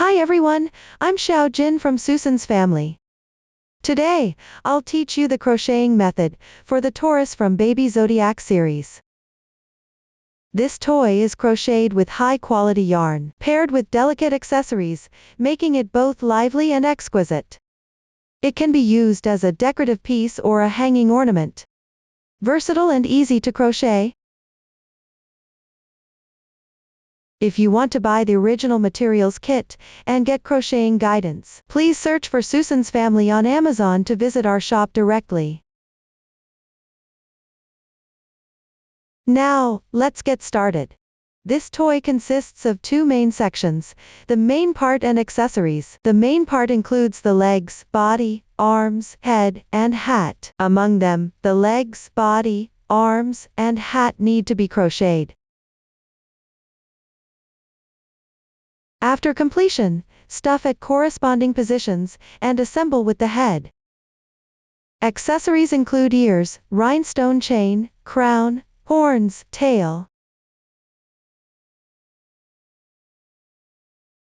Hi everyone, I'm Xiao Jin from Susan's family. Today, I'll teach you the crocheting method for the Taurus from Baby Zodiac series. This toy is crocheted with high-quality yarn, paired with delicate accessories, making it both lively and exquisite. It can be used as a decorative piece or a hanging ornament. Versatile and easy to crochet. If you want to buy the original materials kit and get crocheting guidance, please search for Susan's family on Amazon to visit our shop directly. Now, let's get started. This toy consists of two main sections, the main part and accessories. The main part includes the legs, body, arms, head, and hat. Among them, the legs, body, arms, and hat need to be crocheted. After completion, stuff at corresponding positions and assemble with the head. Accessories include ears, rhinestone chain, crown, horns, tail,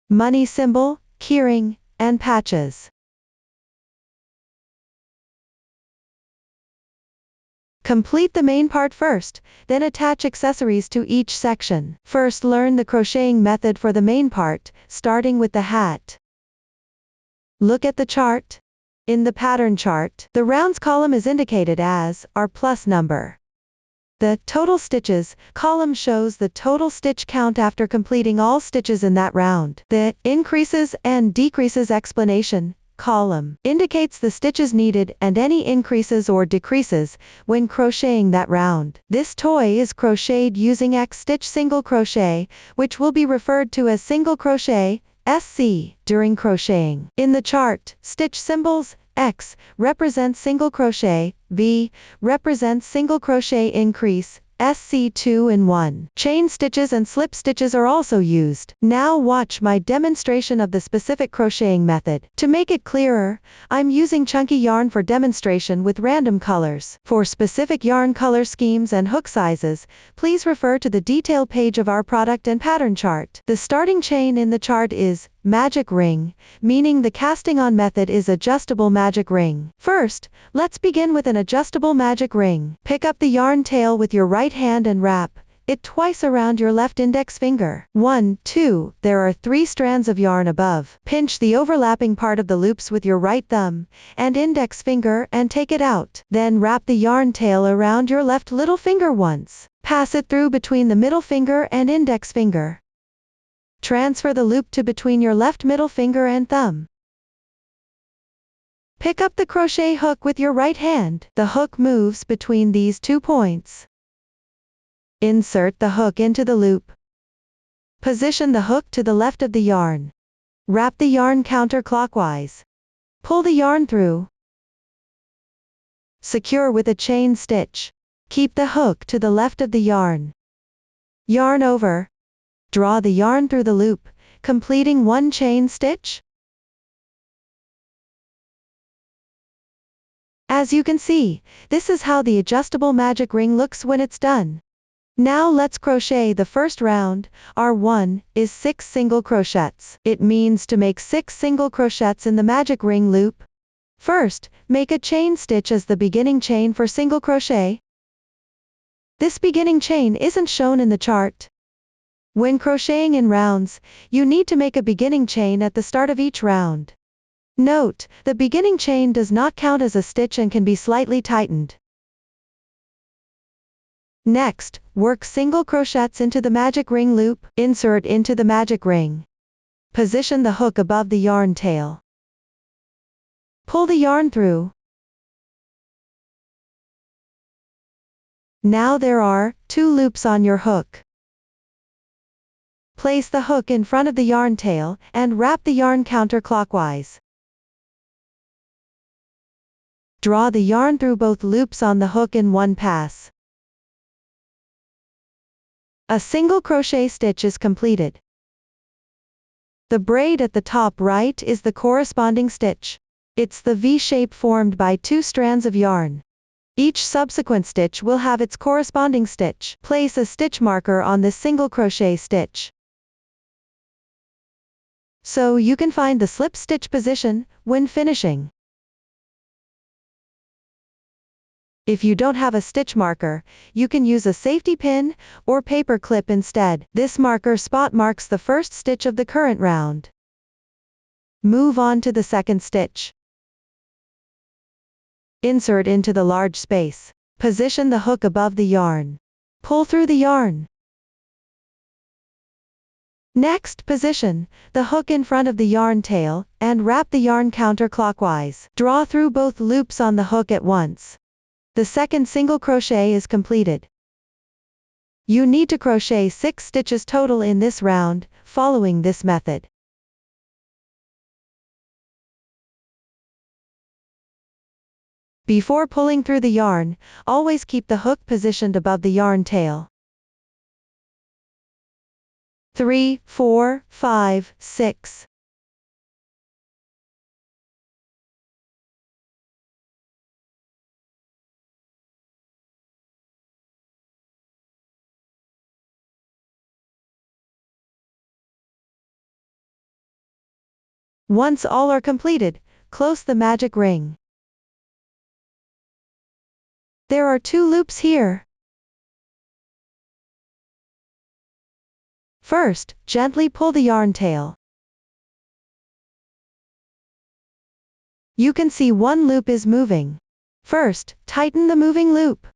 money symbol, keyring, and patches. Complete the main part first, then attach accessories to each section. First, learn the crocheting method for the main part, starting with the hat. Look at the chart. In the pattern chart, the rounds column is indicated as our plus number. The total stitches column shows the total stitch count after completing all stitches in that round. The increases and decreases explanation column indicates the stitches needed and any increases or decreases when crocheting that round. This toy is crocheted using X stitch single crochet, which will be referred to as single crochet, SC, during crocheting. In the chart, stitch symbols, X represents single crochet, V represents single crochet increase, SC 2 and 1. Chain stitches and slip stitches are also used. Now watch my demonstration of the specific crocheting method. To make it clearer, I'm using chunky yarn for demonstration with random colors. For specific yarn color schemes and hook sizes, please refer to the detail page of our product and pattern chart. The starting chain in the chart is magic ring, meaning the casting on method is adjustable magic ring. First, let's begin with an adjustable magic ring. Pick up the yarn tail with your right hand and wrap it twice around your left index finger. 1, 2, there are 3 strands of yarn above. Pinch the overlapping part of the loops with your right thumb and index finger and take it out. Then wrap the yarn tail around your left little finger once. Pass it through between the middle finger and index finger. Transfer the loop to between your left middle finger and thumb. Pick up the crochet hook with your right hand. The hook moves between these 2 points. Insert the hook into the loop. Position the hook to the left of the yarn. Wrap the yarn counterclockwise. Pull the yarn through. Secure with a chain stitch. Keep the hook to the left of the yarn. Yarn over. Draw the yarn through the loop, completing 1 chain stitch. As you can see, this is how the adjustable magic ring looks when it's done. Now let's crochet the first round. R1 is 6 single crochets. It means to make 6 single crochets in the magic ring loop. First, make a chain stitch as the beginning chain for single crochet. This beginning chain isn't shown in the chart. When crocheting in rounds, you need to make a beginning chain at the start of each round. Note, the beginning chain does not count as a stitch and can be slightly tightened. Next, work single crochets into the magic ring loop. Insert into the magic ring. Position the hook above the yarn tail. Pull the yarn through. Now there are 2 loops on your hook. Place the hook in front of the yarn tail and wrap the yarn counterclockwise. Draw the yarn through both loops on the hook in 1 pass. A single crochet stitch is completed. The braid at the top right is the corresponding stitch. It's the V shape formed by 2 strands of yarn. Each subsequent stitch will have its corresponding stitch. Place a stitch marker on this single crochet stitch. so you can find the slip stitch position when finishing. If you don't have a stitch marker, you can use a safety pin or paper clip instead. This marker spot marks the first stitch of the current round. Move on to the second stitch. Insert into the large space. Position the hook above the yarn. Pull through the yarn. Next, position the hook in front of the yarn tail, and wrap the yarn counterclockwise. Draw through both loops on the hook at once. The second single crochet is completed. You need to crochet 6 stitches total in this round, following this method. Before pulling through the yarn, always keep the hook positioned above the yarn tail. 3, 4, 5, 6. Once all are completed, close the magic ring. There are 2 loops here. First, gently pull the yarn tail. You can see one loop is moving. First, tighten the moving loop.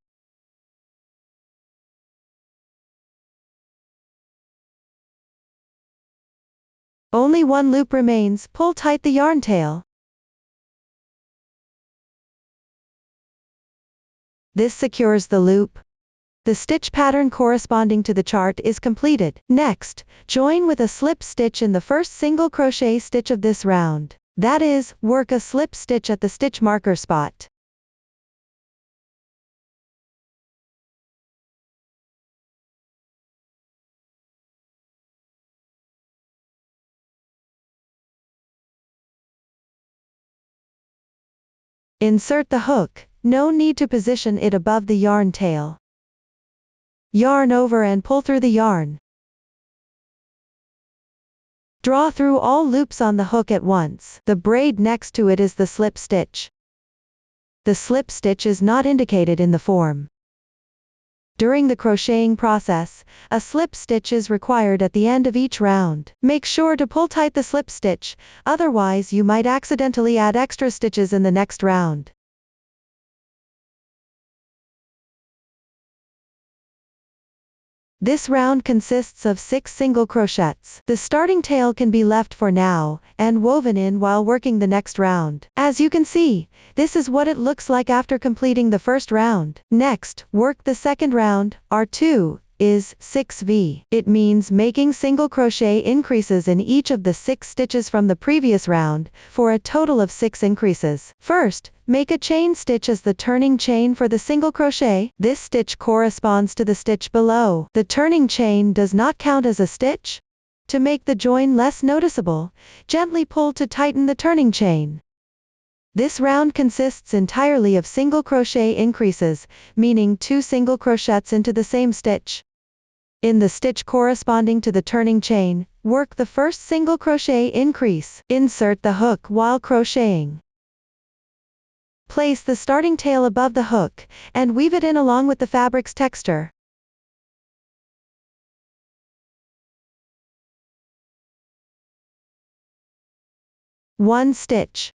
Only one loop remains, pull tight the yarn tail. This secures the loop. The stitch pattern corresponding to the chart is completed. Next, join with a slip stitch in the first single crochet stitch of this round. That is, work a slip stitch at the stitch marker spot. Insert the hook. No need to position it above the yarn tail. Yarn over and pull through the yarn. Draw through all loops on the hook at once. The braid next to it is the slip stitch. The slip stitch is not indicated in the form. During the crocheting process, a slip stitch is required at the end of each round. Make sure to pull tight the slip stitch, otherwise you might accidentally add extra stitches in the next round. This round consists of 6 single crochets. The starting tail can be left for now, and woven in while working the next round. As you can see, this is what it looks like after completing the first round. Next, work the second round. R2 is 6V. It means making single crochet increases in each of the 6 stitches from the previous round, for a total of 6 increases. First, make a chain stitch as the turning chain for the single crochet. This stitch corresponds to the stitch below. The turning chain does not count as a stitch. To make the join less noticeable, gently pull to tighten the turning chain. This round consists entirely of single crochet increases, meaning 2 single crochets into the same stitch. In the stitch corresponding to the turning chain, work the first single crochet increase. Insert the hook while crocheting. Place the starting tail above the hook, and weave it in along with the fabric's texture. One stitch.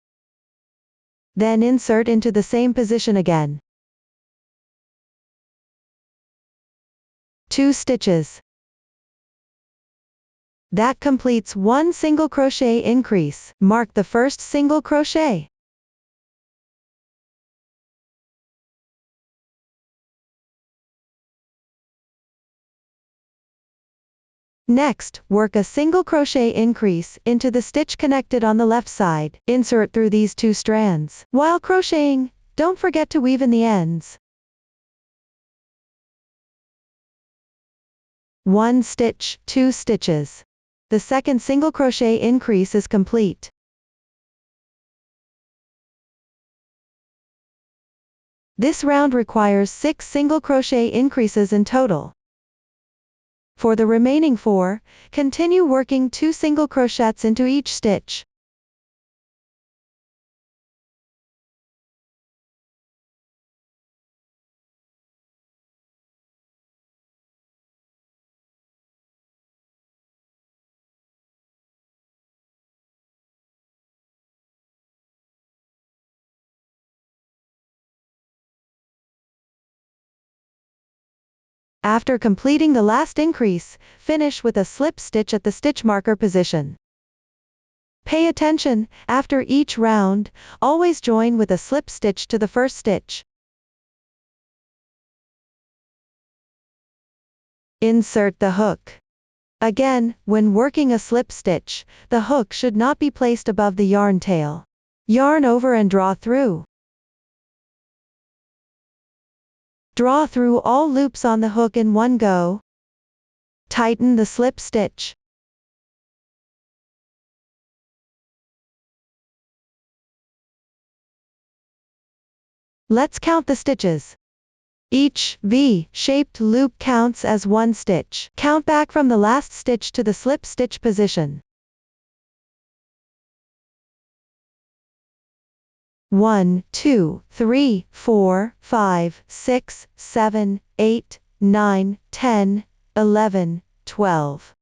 Then insert into the same position again. 2 stitches. That completes 1 single crochet increase. Mark the first single crochet. Next, work a single crochet increase into the stitch connected on the left side. Insert through these 2 strands. While crocheting, don't forget to weave in the ends. 1 stitch, 2 stitches. The second single crochet increase is complete. This round requires 6 single crochet increases in total. For the remaining 4, continue working 2 single crochets into each stitch. After completing the last increase, finish with a slip stitch at the stitch marker position. Pay attention, after each round, always join with a slip stitch to the first stitch. Insert the hook. Again, when working a slip stitch, the hook should not be placed above the yarn tail. Yarn over and draw through. Draw through all loops on the hook in one go. Tighten the slip stitch. Let's count the stitches. Each V-shaped loop counts as 1 stitch. Count back from the last stitch to the slip stitch position. 1, 2, 3, 4, 5, 6, 7, 8, 9, 10, 11, 12.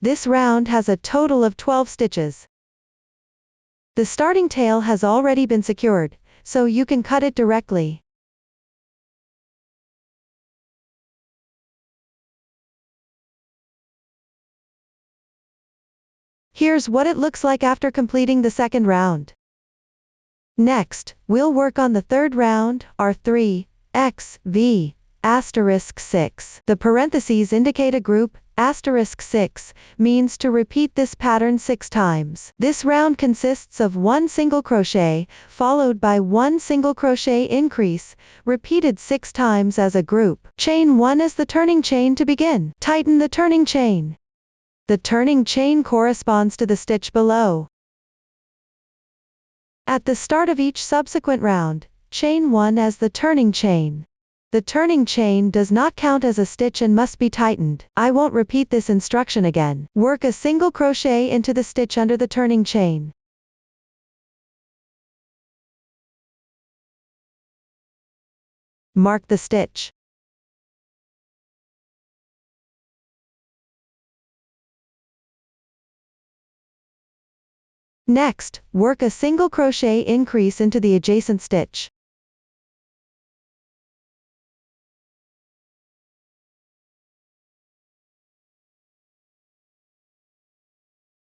This round has a total of 12 stitches. The starting tail has already been secured, so you can cut it directly. Here's what it looks like after completing the second round. Next, we'll work on the third round, R3, X, V, *6. The parentheses indicate a group, *6 means to repeat this pattern 6 times. This round consists of 1 single crochet, followed by 1 single crochet increase, repeated 6 times as a group. Chain 1 as the turning chain to begin. Tighten the turning chain. The turning chain corresponds to the stitch below. At the start of each subsequent round, chain 1 as the turning chain. The turning chain does not count as a stitch and must be tightened. I won't repeat this instruction again. Work a single crochet into the stitch under the turning chain. Mark the stitch. Next, work a single crochet increase into the adjacent stitch.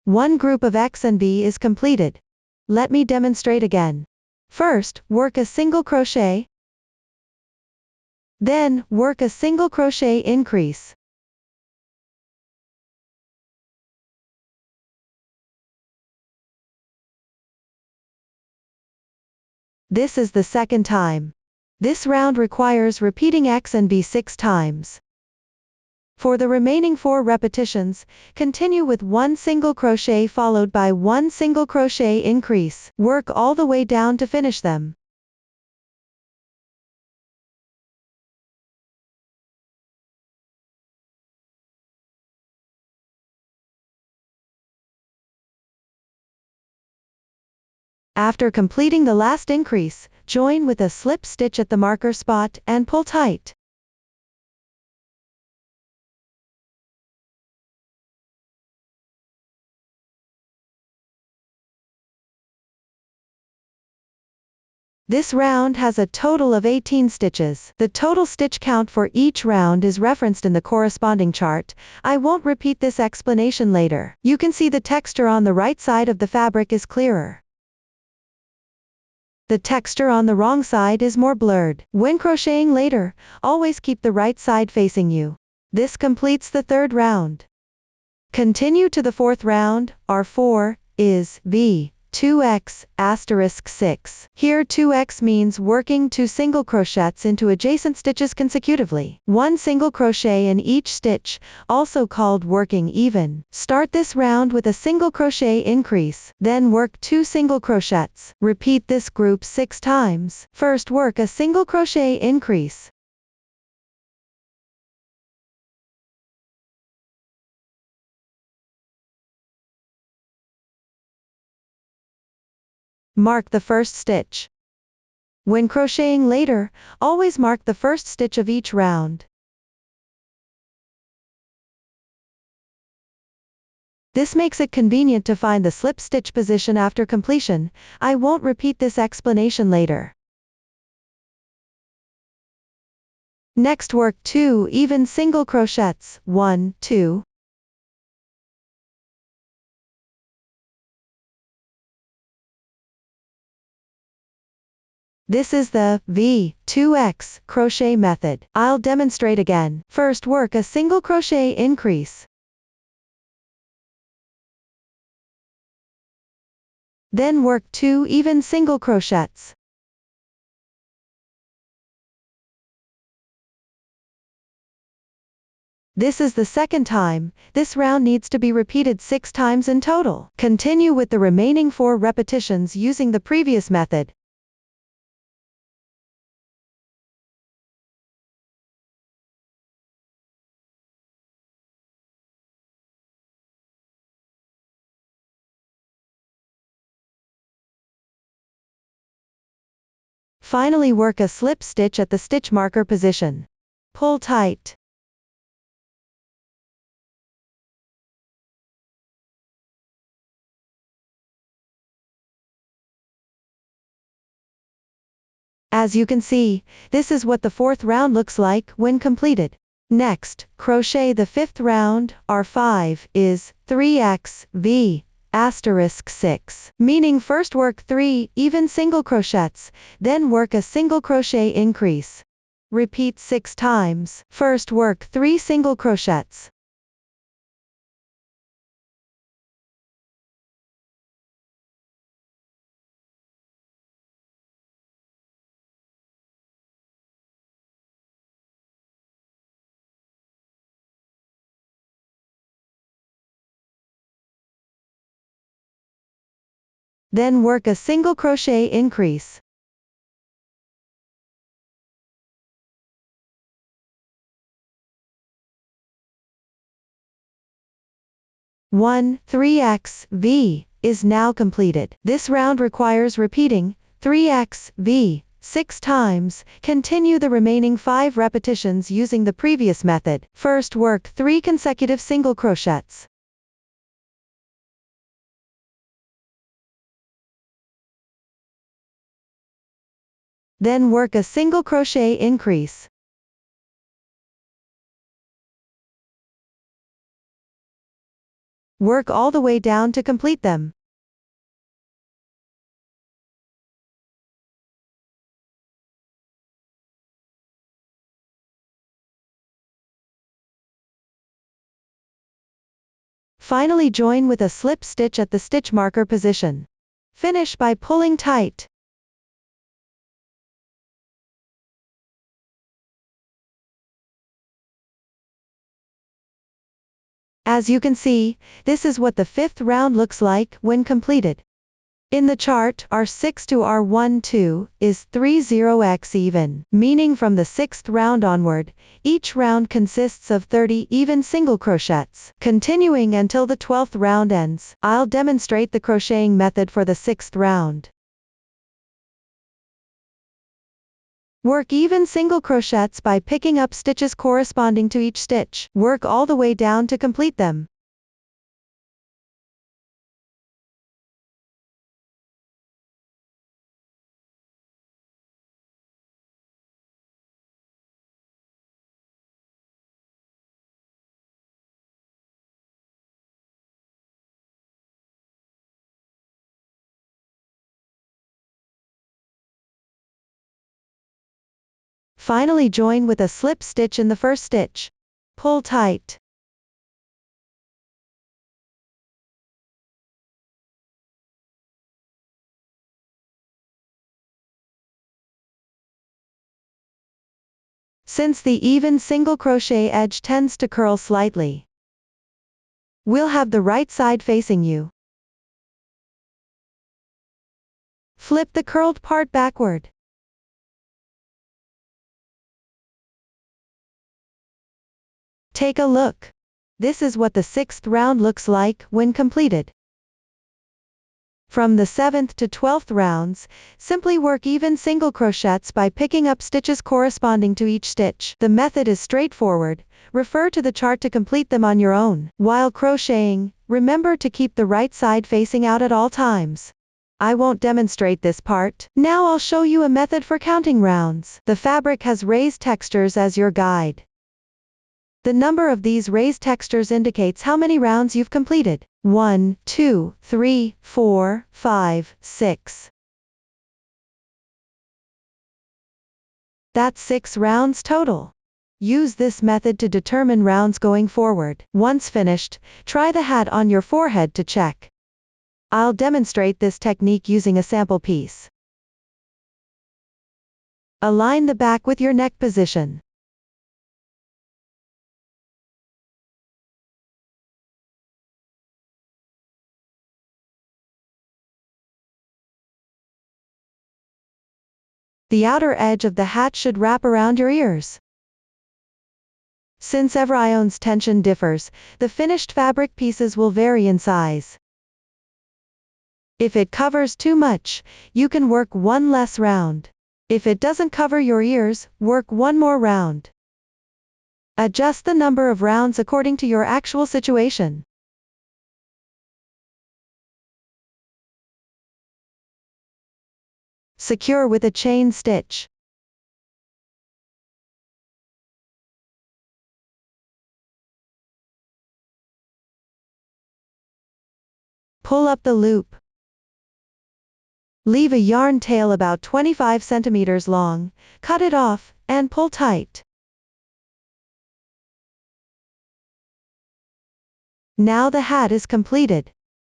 One group of X and V is completed. Let me demonstrate again. First, work a single crochet. Then, work a single crochet increase. This is the second time. This round requires repeating X and V 6 times. For the remaining 4 repetitions, continue with 1 single crochet followed by 1 single crochet increase. Work all the way down to finish them. After completing the last increase, join with a slip stitch at the marker spot and pull tight. This round has a total of 18 stitches. The total stitch count for each round is referenced in the corresponding chart. I won't repeat this explanation later. You can see the texture on the right side of the fabric is clearer. The texture on the wrong side is more blurred. When crocheting later, always keep the right side facing you. This completes the third round. Continue to the fourth round, R4, is V, 2x asterisk 6. Here 2x means working 2 single crochets into adjacent stitches consecutively. 1 single crochet in each stitch, also called working even. Start this round with a single crochet increase, then work 2 single crochets. Repeat this group 6 times. First work a single crochet increase. Mark the first stitch. When crocheting later, always mark the first stitch of each round. This makes it convenient to find the slip stitch position after completion. I won't repeat this explanation later. Next work 2 even single crochets, 1, 2. This is the V2X crochet method. I'll demonstrate again. First work a single crochet increase. Then work 2 even single crochets. This is the second time. This round needs to be repeated 6 times in total. Continue with the remaining 4 repetitions using the previous method. Finally work a slip stitch at the stitch marker position. Pull tight. As you can see, this is what the 4th round looks like when completed. Next, crochet the 5th round. Our 5 is 3x V asterisk 6, meaning first work 3 even single crochets, then work a single crochet increase. Repeat 6 times. First work 3 single crochets. Then work a single crochet increase. One 3x V is now completed. This round requires repeating 3x V 6 times. Continue the remaining 5 repetitions using the previous method. First work 3 consecutive single crochets. Then work a single crochet increase. Work all the way down to complete them. Finally join with a slip stitch at the stitch marker position. Finish by pulling tight. As you can see, this is what the 5th round looks like when completed. In the chart, R6 to R12 is 30x even, meaning from the 6th round onward, each round consists of 30 even single crochets, continuing until the 12th round ends. I'll demonstrate the crocheting method for the 6th round. Work even single crochets by picking up stitches corresponding to each stitch. Work all the way down to complete them. Finally join with a slip stitch in the first stitch. Pull tight. since the even single crochet edge tends to curl slightly. We'll have the right side facing you. Flip the curled part backward. Take a look. This is what the 6th round looks like when completed. From the 7th to 12th rounds, simply work even single crochets by picking up stitches corresponding to each stitch. The method is straightforward. Refer to the chart to complete them on your own. While crocheting, remember to keep the right side facing out at all times. I won't demonstrate this part. Now I'll show you a method for counting rounds. The fabric has raised textures as your guide. The number of these raised textures indicates how many rounds you've completed. 1, 2, 3, 4, 5, 6. That's 6 rounds total. Use this method to determine rounds going forward. Once finished, try the hat on your forehead to check. I'll demonstrate this technique using a sample piece. Align the back with your neck position. The outer edge of the hat should wrap around your ears. Since every ion's tension differs, the finished fabric pieces will vary in size. If it covers too much, you can work one less round. If it doesn't cover your ears, work one more round. Adjust the number of rounds according to your actual situation. Secure with a chain stitch. Pull up the loop. Leave a yarn tail about 25 centimeters long, cut it off, and pull tight. Now the hat is completed.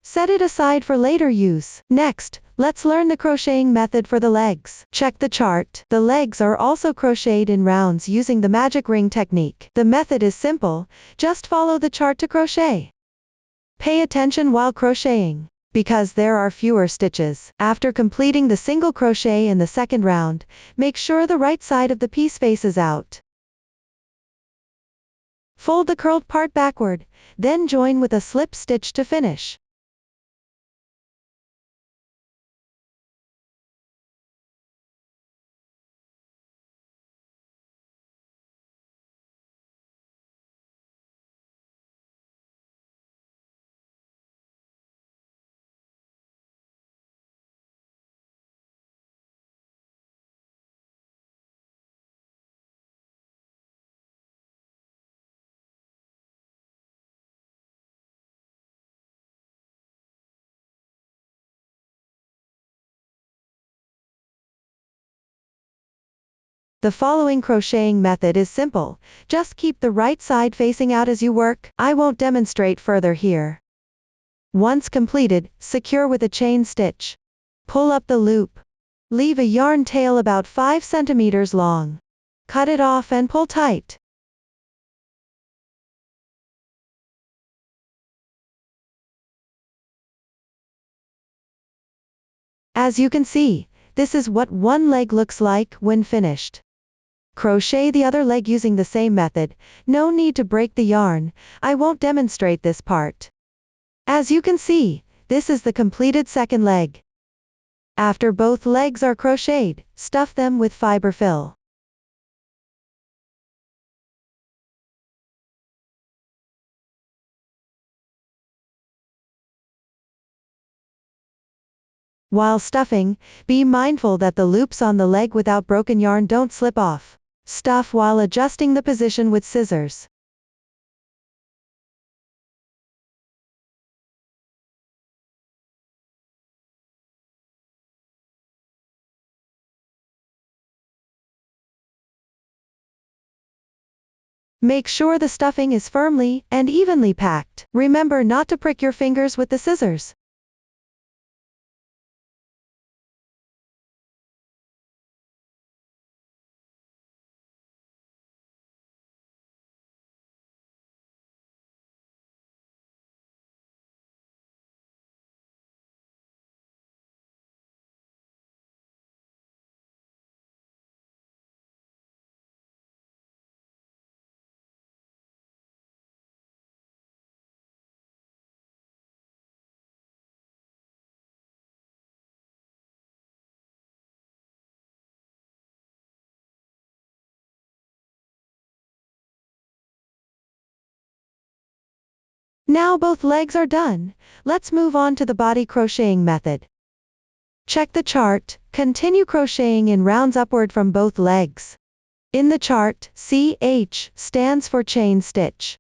Set it aside for later use. Next, let's learn the crocheting method for the legs. Check the chart. The legs are also crocheted in rounds using the magic ring technique. The method is simple, just follow the chart to crochet. Pay attention while crocheting, because there are fewer stitches. After completing the single crochet in the second round, make sure the right side of the piece faces out. Fold the curled part backward, then join with a slip stitch to finish. The following crocheting method is simple, just keep the right side facing out as you work. I won't demonstrate further here. Once completed, secure with a chain stitch. Pull up the loop. Leave a yarn tail about 5 centimeters long. Cut it off and pull tight. As you can see, this is what one leg looks like when finished. Crochet the other leg using the same method. No need to break the yarn, I won't demonstrate this part. As you can see, this is the completed second leg. After both legs are crocheted, stuff them with fiber fill. While stuffing, be mindful that the loops on the leg without broken yarn don't slip off. Stuff while adjusting the position with scissors. Make sure the stuffing is firmly and evenly packed. Remember not to prick your fingers with the scissors. Now both legs are done. Let's move on to the body crocheting method. Check the chart, continue crocheting in rounds upward from both legs. In the chart, CH stands for chain stitch.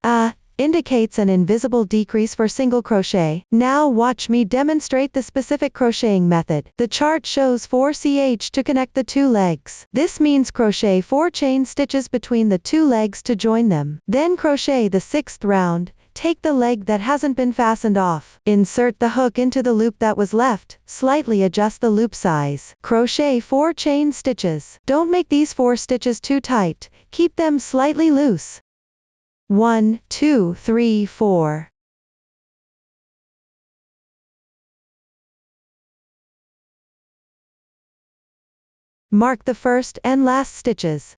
Indicates an invisible decrease for single crochet. Now watch me demonstrate the specific crocheting method. The chart shows 4 CH to connect the two legs. This means crochet 4 chain stitches between the two legs to join them. Then crochet the 6th round. Take the leg that hasn't been fastened off. Insert the hook into the loop that was left. Slightly adjust the loop size. Crochet 4 chain stitches. Don't make these 4 stitches too tight. Keep them slightly loose. 1, 2, 3, 4. Mark the first and last stitches.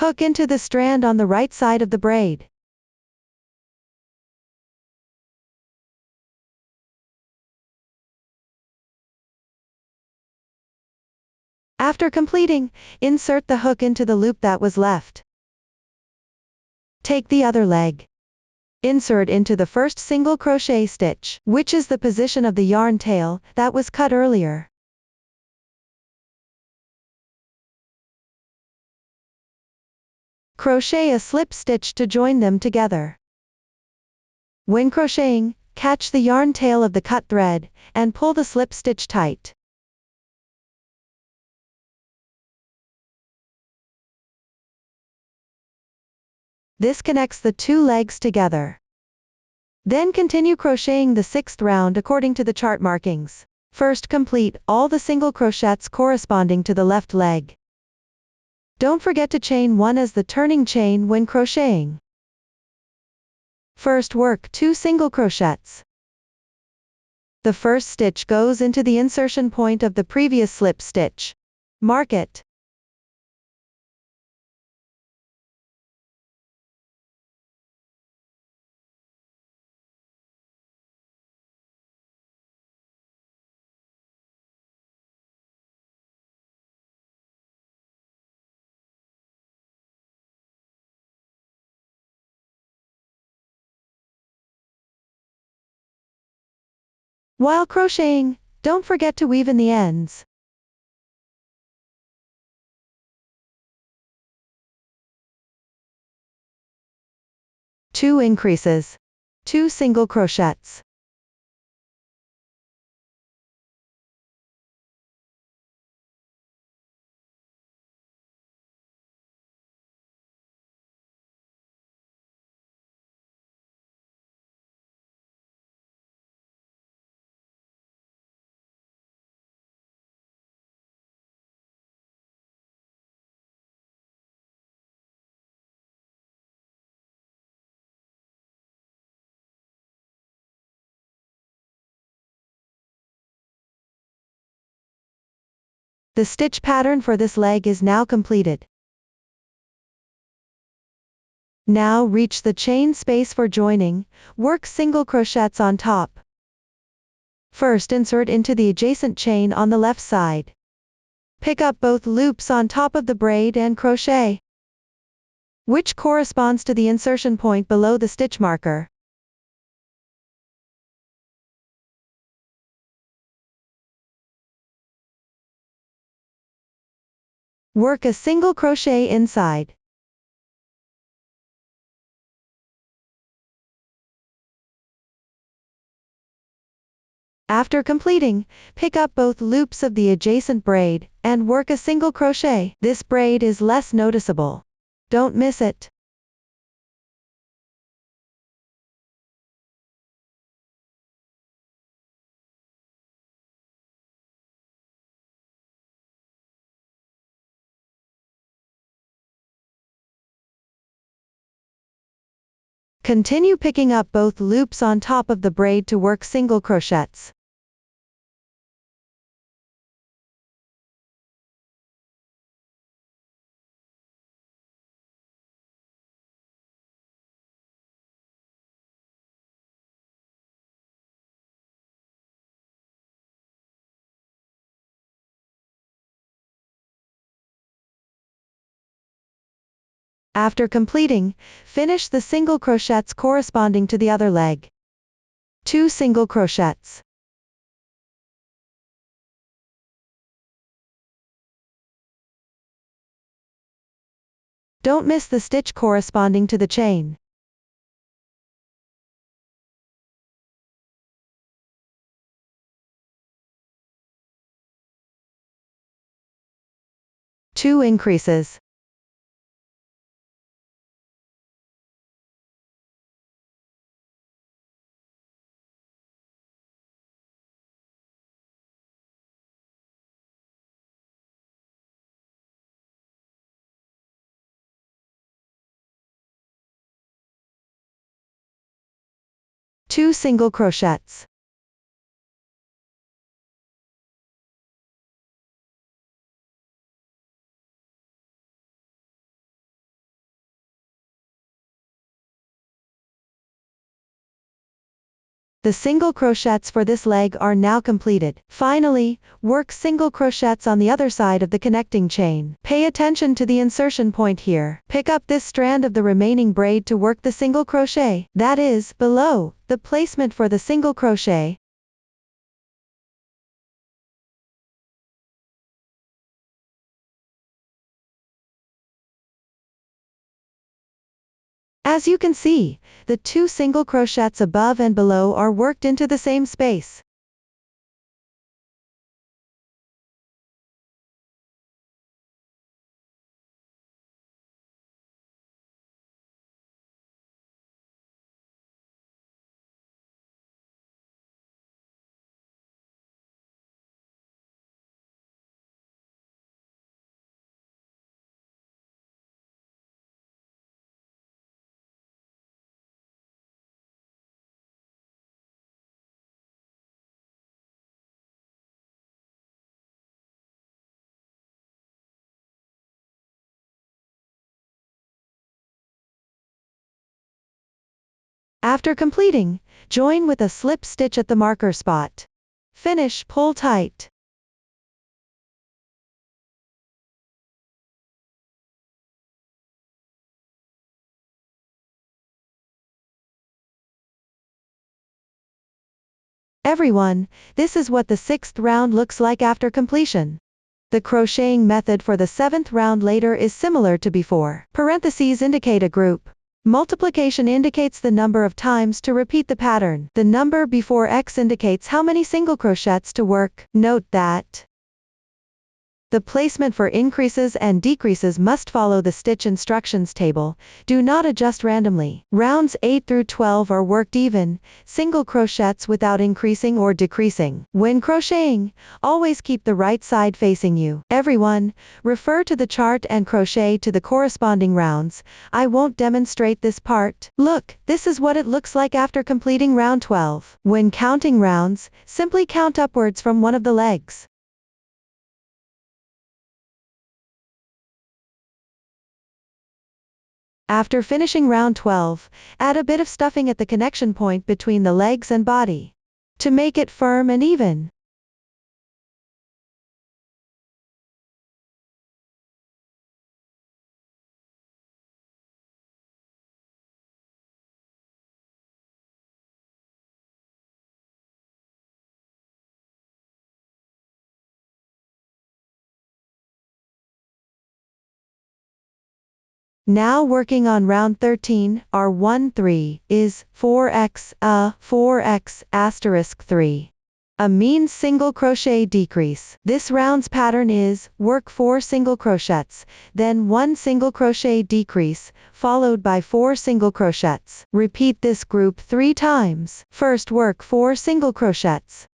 Hook into the strand on the right side of the braid. After completing, insert the hook into the loop that was left. Take the other leg. Insert into the first single crochet stitch, which is the position of the yarn tail that was cut earlier. Crochet a slip stitch to join them together. When crocheting, catch the yarn tail of the cut thread, and pull the slip stitch tight. This connects the two legs together. Then continue crocheting the 6th round according to the chart markings. First complete all the single crochets corresponding to the left leg. Don't forget to chain 1 as the turning chain when crocheting. First work 2 single crochets. The first stitch goes into the insertion point of the previous slip stitch. Mark it. While crocheting, don't forget to weave in the ends. Two increases. 2 single crochets. The stitch pattern for this leg is now completed. Now reach the chain space for joining, work single crochets on top. First insert into the adjacent chain on the left side. Pick up both loops on top of the braid and crochet, which corresponds to the insertion point below the stitch marker. Work a single crochet inside. After completing, pick up both loops of the adjacent braid, and work a single crochet. This braid is less noticeable. Don't miss it. Continue picking up both loops on top of the braid to work single crochets. After completing, finish the single crochets corresponding to the other leg. 2 single crochets. Don't miss the stitch corresponding to the chain. Two increases. Two single crochets. The single crochets for this leg are now completed. Finally, work single crochets on the other side of the connecting chain. Pay attention to the insertion point here. Pick up this strand of the remaining braid to work the single crochet, that is, below the placement for the single crochet. As you can see, the 2 single crochets above and below are worked into the same space. After completing, join with a slip stitch at the marker spot. Finish, pull tight. Everyone, this is what the 6th round looks like after completion. The crocheting method for the 7th round later is similar to before. Parentheses indicate a group. Multiplication indicates the number of times to repeat the pattern. The number before X indicates how many single crochets to work. Note that the placement for increases and decreases must follow the stitch instructions table. Do not adjust randomly. Rounds 8 through 12 are worked even, single crochets without increasing or decreasing. When crocheting, always keep the right side facing you. Everyone, refer to the chart and crochet to the corresponding rounds. I won't demonstrate this part. Look, this is what it looks like after completing round 12. When counting rounds, simply count upwards from one of the legs. After finishing round 12, add a bit of stuffing at the connection point between the legs and body to make it firm and even. Now working on round 13, our 1-3 is 4x, 4x asterisk 3. A means single crochet decrease. This round's pattern is, work 4 single crochets, then 1 single crochet decrease, followed by 4 single crochets. Repeat this group 3 times. First work 4 single crochets.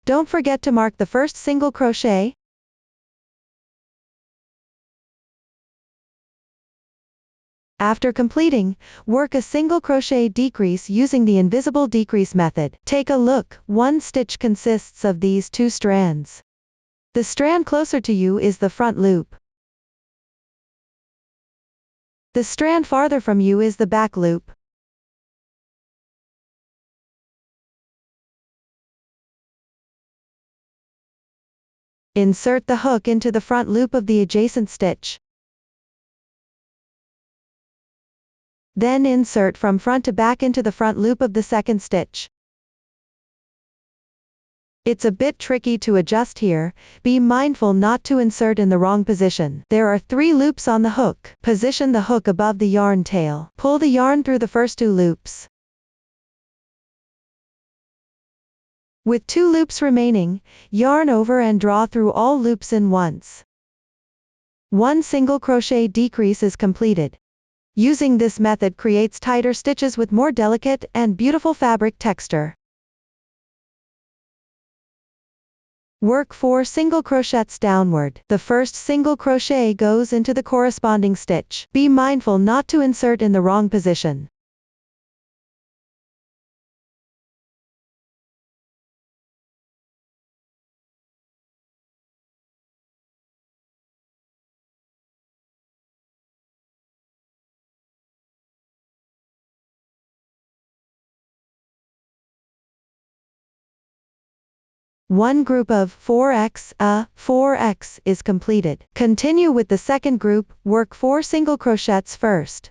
Don't forget to mark the first single crochet. After completing, work a single crochet decrease using the invisible decrease method. Take a look, one stitch consists of these 2 strands. The strand closer to you is the front loop. The strand farther from you is the back loop. Insert the hook into the front loop of the adjacent stitch. Then insert from front to back into the front loop of the second stitch. It's a bit tricky to adjust here, be mindful not to insert in the wrong position. There are 3 loops on the hook. Position the hook above the yarn tail. Pull the yarn through the first 2 loops. With 2 loops remaining, yarn over and draw through all loops in once. 1 single crochet decrease is completed. Using this method creates tighter stitches with more delicate and beautiful fabric texture. Work 4 single crochets downward. The first single crochet goes into the corresponding stitch. Be mindful not to insert in the wrong position. One group of 4x is completed. Continue with the second group, work 4 single crochets first.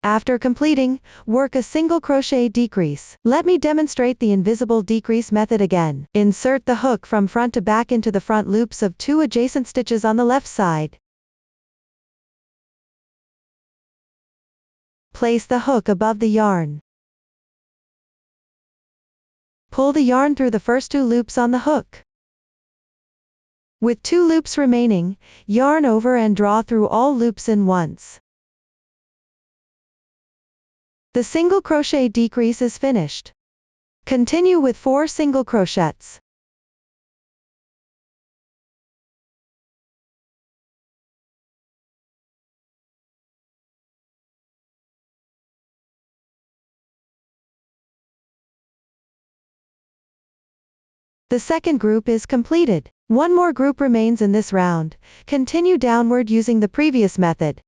After completing, work a single crochet decrease. Let me demonstrate the invisible decrease method again. Insert the hook from front to back into the front loops of 2 adjacent stitches on the left side. Place the hook above the yarn. Pull the yarn through the first 2 loops on the hook. With 2 loops remaining, yarn over and draw through all loops in once. The single crochet decrease is finished. Continue with 4 single crochets. The second group is completed. One more group remains in this round. Continue downward using the previous method.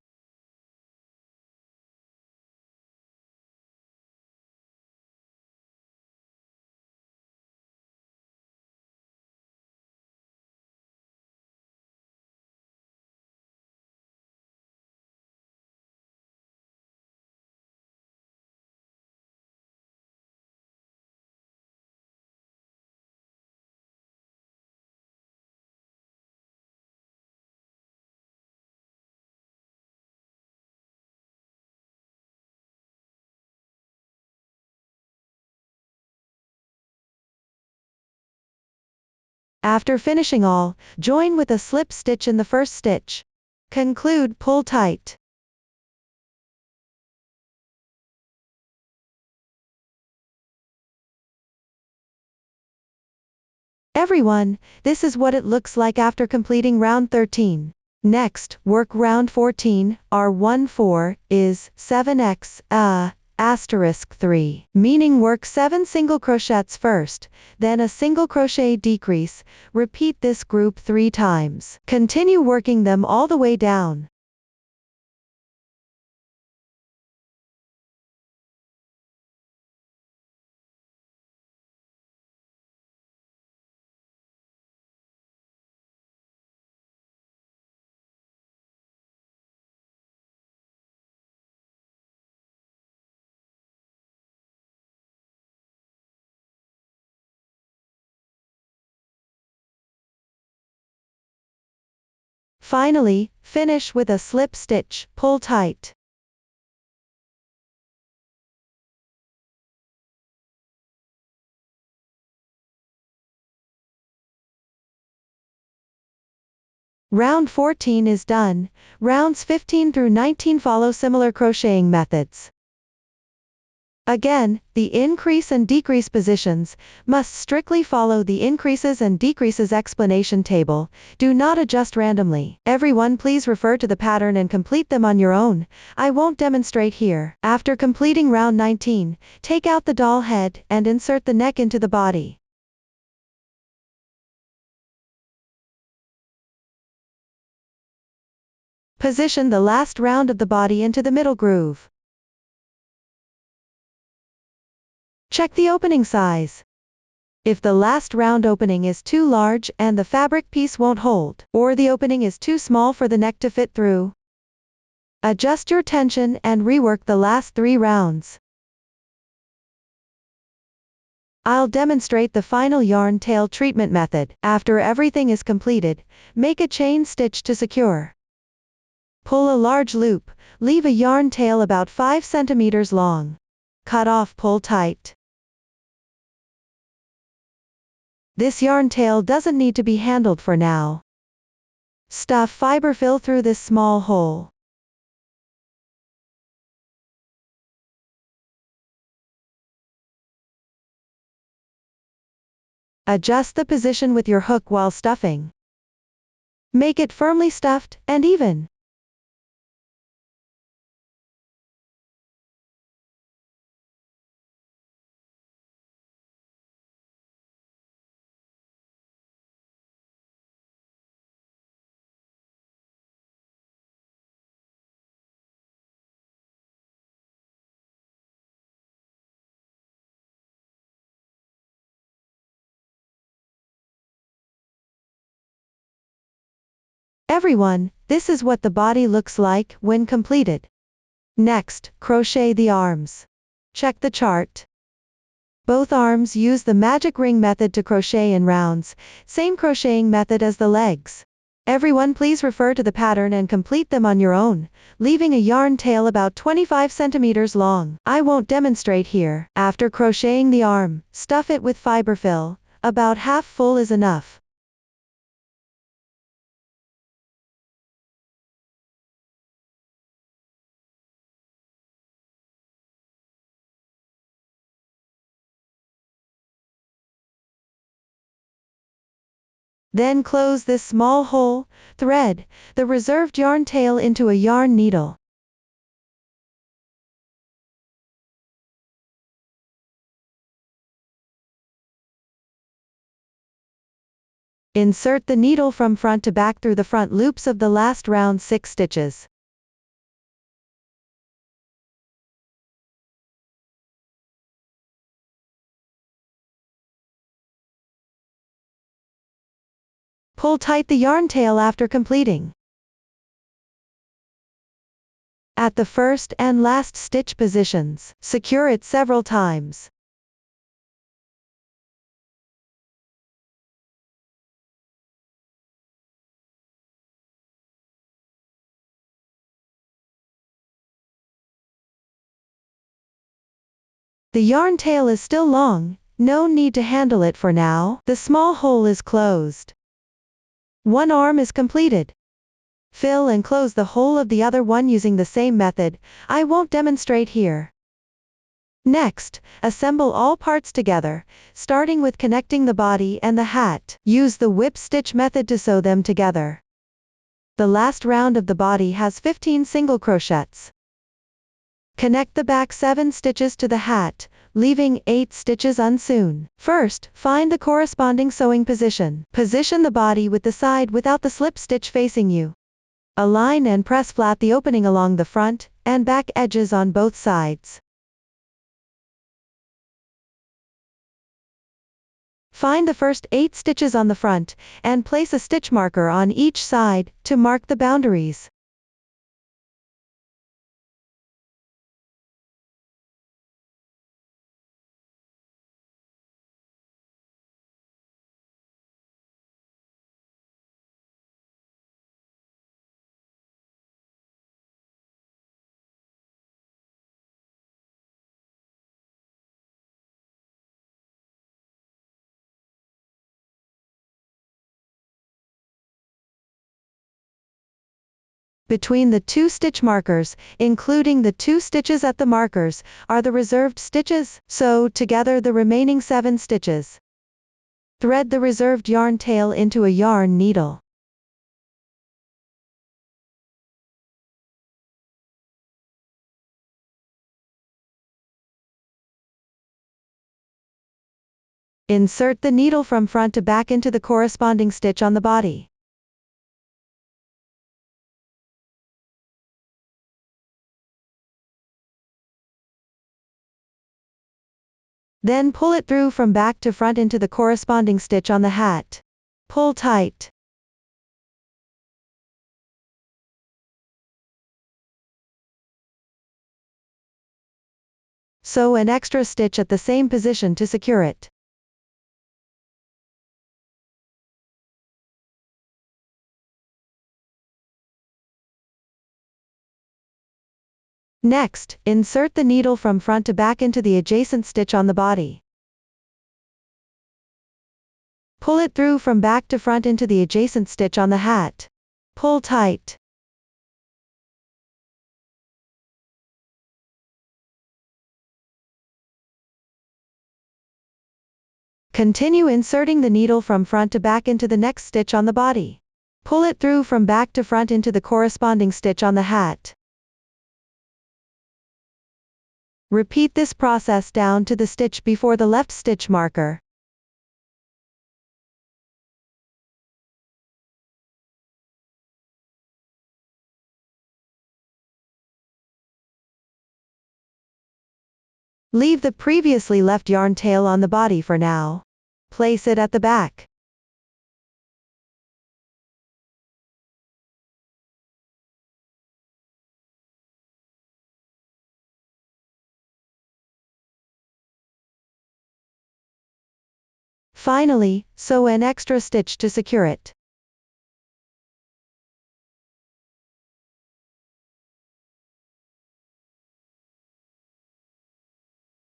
After finishing all, join with a slip stitch in the first stitch. Conclude, pull tight. Everyone, this is what it looks like after completing round 13. Next, work round 14, R14, is 7x, asterisk 3, meaning work 7 single crochets first, then a single crochet decrease. Repeat this group 3 times. Continue working them all the way down. Finally, finish with a slip stitch, pull tight. Round 14 is done. Rounds 15 through 19 follow similar crocheting methods. Again, the increase and decrease positions must strictly follow the increases and decreases explanation table. Do not adjust randomly. Everyone, please refer to the pattern and complete them on your own. I won't demonstrate here. After completing round 19, take out the doll head and insert the neck into the body. Position the last round of the body into the middle groove. Check the opening size. If the last round opening is too large and the fabric piece won't hold, or the opening is too small for the neck to fit through, adjust your tension and rework the last 3 rounds. I'll demonstrate the final yarn tail treatment method. After everything is completed, make a chain stitch to secure. Pull a large loop, leave a yarn tail about 5 centimeters long. Cut off, pull tight. This yarn tail doesn't need to be handled for now. Stuff fiber fill through this small hole. Adjust the position with your hook while stuffing. Make it firmly stuffed and even. Everyone, this is what the body looks like when completed. Next, crochet the arms. Check the chart. Both arms use the magic ring method to crochet in rounds, same crocheting method as the legs. Everyone, please refer to the pattern and complete them on your own, leaving a yarn tail about 25 centimeters long. I won't demonstrate here. After crocheting the arm, stuff it with fiber fill. About half full is enough. Then close this small hole, thread the reserved yarn tail into a yarn needle. Insert the needle from front to back through the front loops of the last round 6 stitches. Pull tight the yarn tail after completing. At the first and last stitch positions, secure it several times. The yarn tail is still long, no need to handle it for now. The small hole is closed. One arm is completed. Fill and close the whole of the other one using the same method. I won't demonstrate here. Next, assemble all parts together, starting with connecting the body and the hat. Use the whip stitch method to sew them together. The last round of the body has 15 single crochets. Connect the back 7 stitches to the hat, leaving 8 stitches unsewn. First, find the corresponding sewing position. Position the body with the side without the slip stitch facing you. Align and press flat the opening along the front and back edges on both sides. Find the first 8 stitches on the front, and place a stitch marker on each side, to mark the boundaries. Between the 2 stitch markers, including the 2 stitches at the markers, are the reserved stitches. Sew together the remaining 7 stitches. Thread the reserved yarn tail into a yarn needle. Insert the needle from front to back into the corresponding stitch on the body. Then pull it through from back to front into the corresponding stitch on the hat. Pull tight. Sew an extra stitch at the same position to secure it. Next, insert the needle from front to back into the adjacent stitch on the body. Pull it through from back to front into the adjacent stitch on the hat. Pull tight. Continue inserting the needle from front to back into the next stitch on the body. Pull it through from back to front into the corresponding stitch on the hat. Repeat this process down to the stitch before the left stitch marker. Leave the previously left yarn tail on the body for now. Place it at the back. Finally, sew an extra stitch to secure it.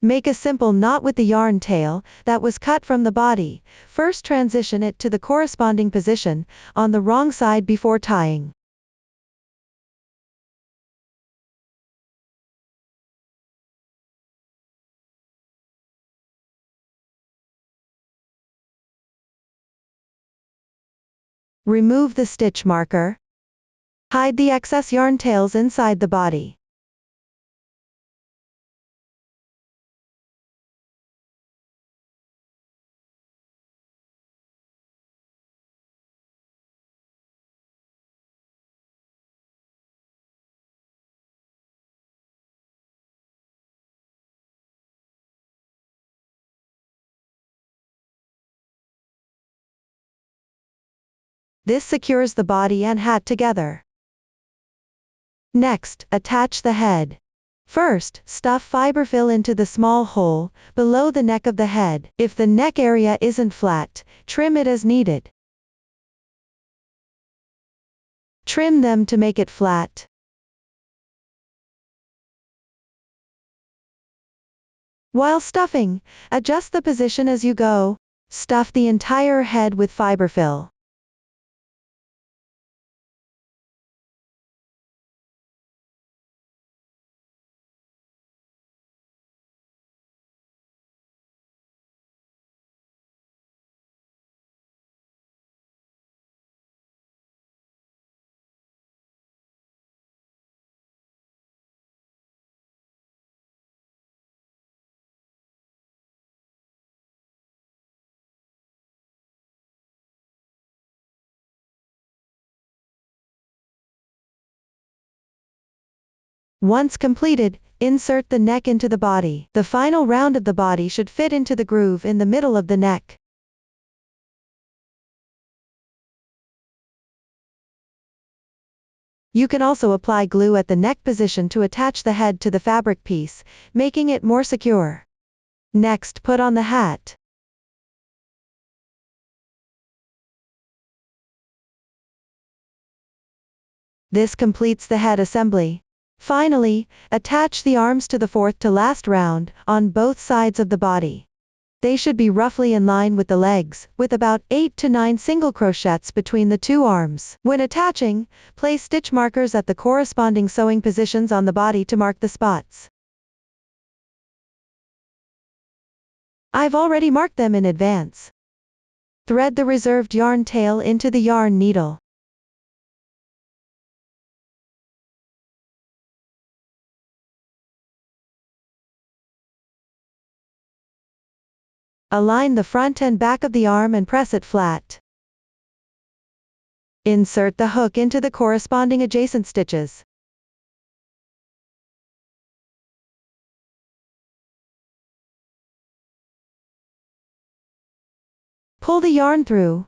Make a simple knot with the yarn tail that was cut from the body. First transition it to the corresponding position on the wrong side before tying. Remove the stitch marker. Hide the excess yarn tails inside the body. This secures the body and hat together. Next, attach the head. First, stuff fiber fill into the small hole below the neck of the head. If the neck area isn't flat, trim it as needed. Trim them to make it flat. While stuffing, adjust the position as you go. Stuff the entire head with fiber fill. Once completed, insert the neck into the body. The final round of the body should fit into the groove in the middle of the neck. You can also apply glue at the neck position to attach the head to the fabric piece, making it more secure. Next, put on the hat. This completes the head assembly. Finally, attach the arms to the fourth to last round, on both sides of the body. They should be roughly in line with the legs, with about 8 to 9 single crochets between the two arms. When attaching, place stitch markers at the corresponding sewing positions on the body to mark the spots. I've already marked them in advance. Thread the reserved yarn tail into the yarn needle. Align the front and back of the arm and press it flat. Insert the hook into the corresponding adjacent stitches. Pull the yarn through.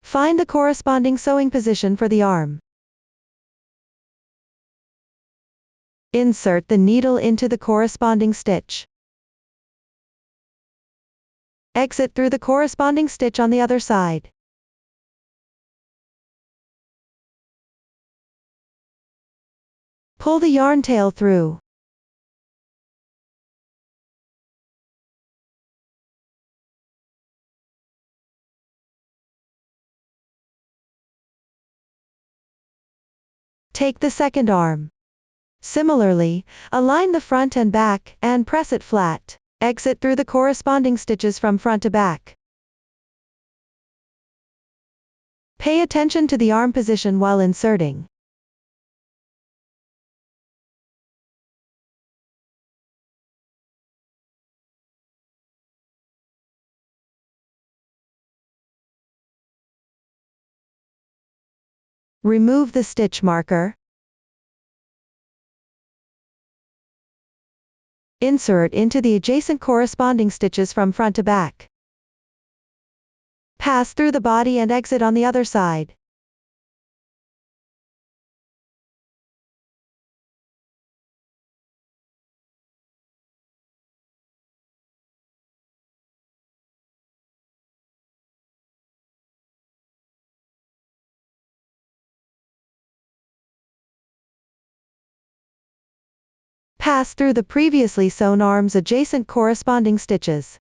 Find the corresponding sewing position for the arm. Insert the needle into the corresponding stitch. Exit through the corresponding stitch on the other side. Pull the yarn tail through. Take the second arm. Similarly, align the front and back, and press it flat. Exit through the corresponding stitches from front to back. Pay attention to the arm position while inserting. Remove the stitch marker. Insert into the adjacent corresponding stitches from front to back. Pass through the body and exit on the other side. Pass through the previously sewn arm's adjacent corresponding stitches.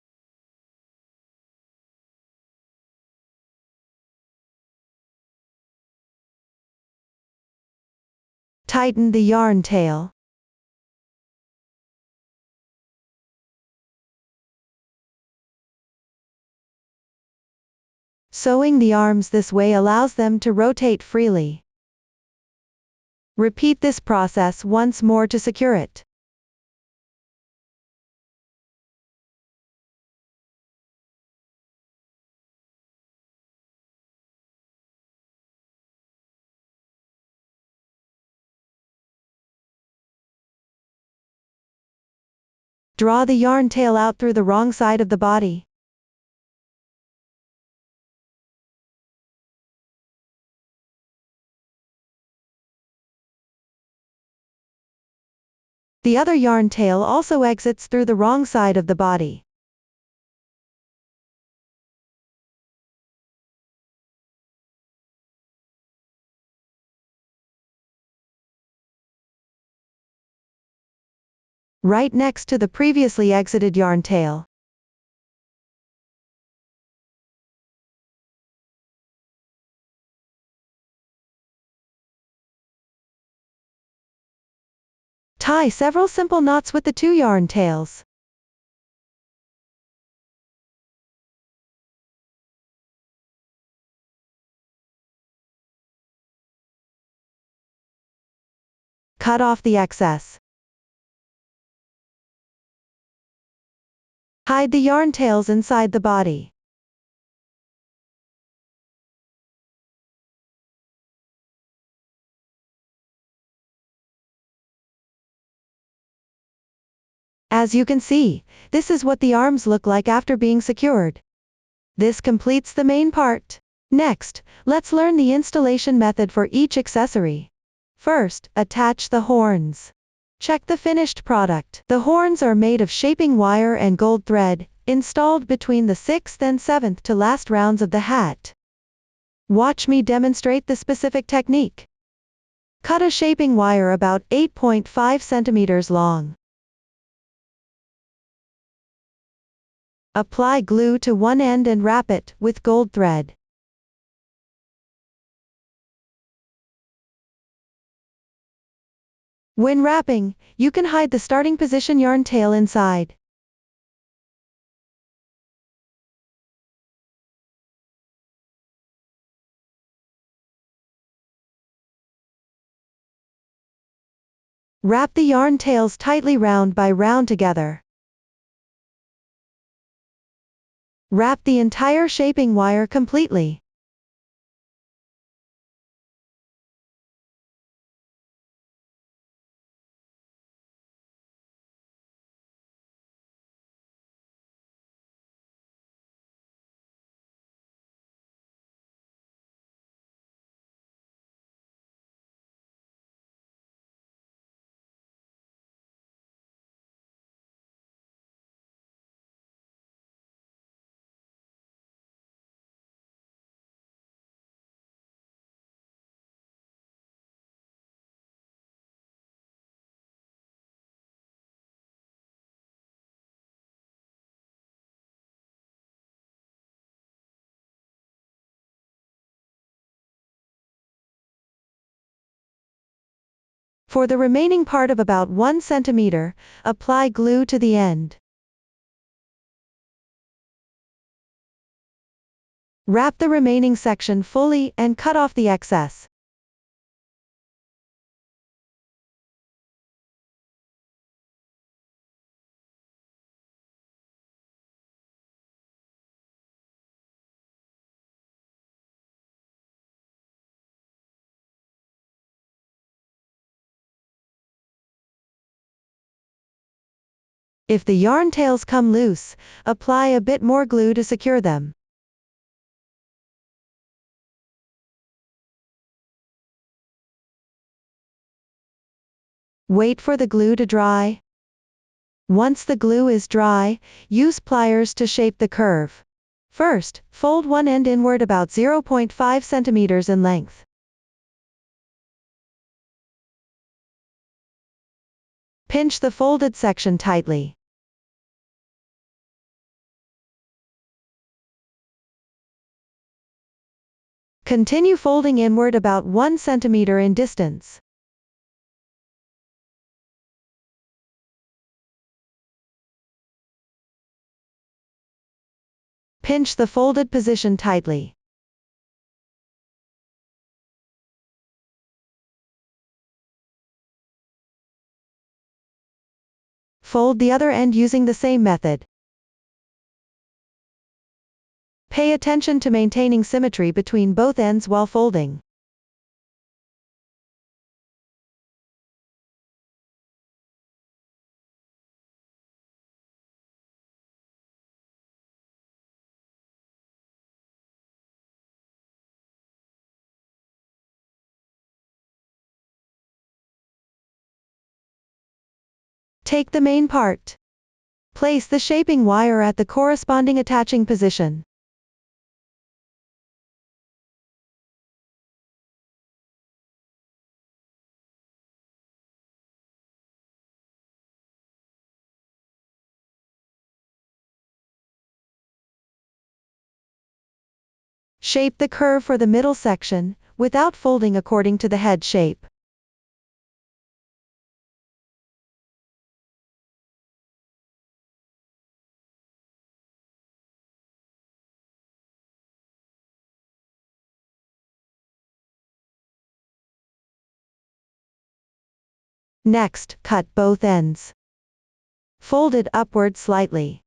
Tighten the yarn tail. Sewing the arms this way allows them to rotate freely. Repeat this process once more to secure it. Draw the yarn tail out through the wrong side of the body. The other yarn tail also exits through the wrong side of the body. Right next to the previously exited yarn tail. Tie several simple knots with the two yarn tails. Cut off the excess. Hide the yarn tails inside the body. As you can see, this is what the arms look like after being secured. This completes the main part. Next, let's learn the installation method for each accessory. First, attach the horns. Check the finished product. The horns are made of shaping wire and gold thread, installed between the 6th and 7th to last rounds of the hat. Watch me demonstrate the specific technique. Cut a shaping wire about 8.5 centimeters long. Apply glue to one end and wrap it with gold thread. When wrapping, you can hide the starting position yarn tail inside. Wrap the yarn tails tightly round by round together. Wrap the entire shaping wire completely. For the remaining part of about 1 centimeter, apply glue to the end. Wrap the remaining section fully and cut off the excess. If the yarn tails come loose, apply a bit more glue to secure them. Wait for the glue to dry. Once the glue is dry, use pliers to shape the curve. First, fold one end inward about 0.5 centimeters in length. Pinch the folded section tightly. Continue folding inward about 1 centimeter in distance. Pinch the folded position tightly. Fold the other end using the same method. Pay attention to maintaining symmetry between both ends while folding. Take the main part. Place the shaping wire at the corresponding attaching position. Shape the curve for the middle section, without folding according to the head shape. Next, cut both ends. Fold it upward slightly.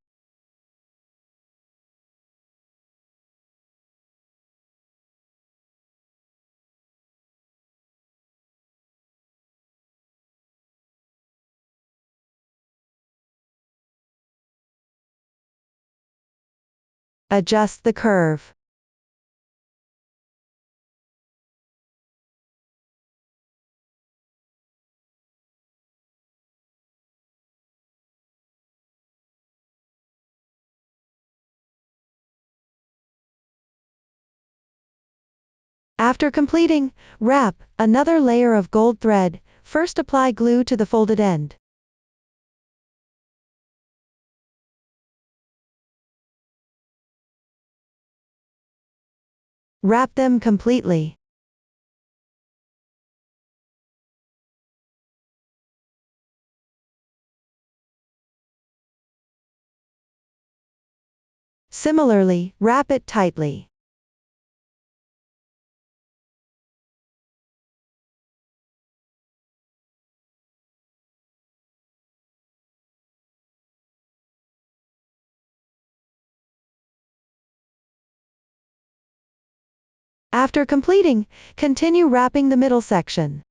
Adjust the curve. After completing, wrap another layer of gold thread. First apply glue to the folded end. Wrap them completely. Similarly, wrap it tightly. After completing, continue wrapping the middle section.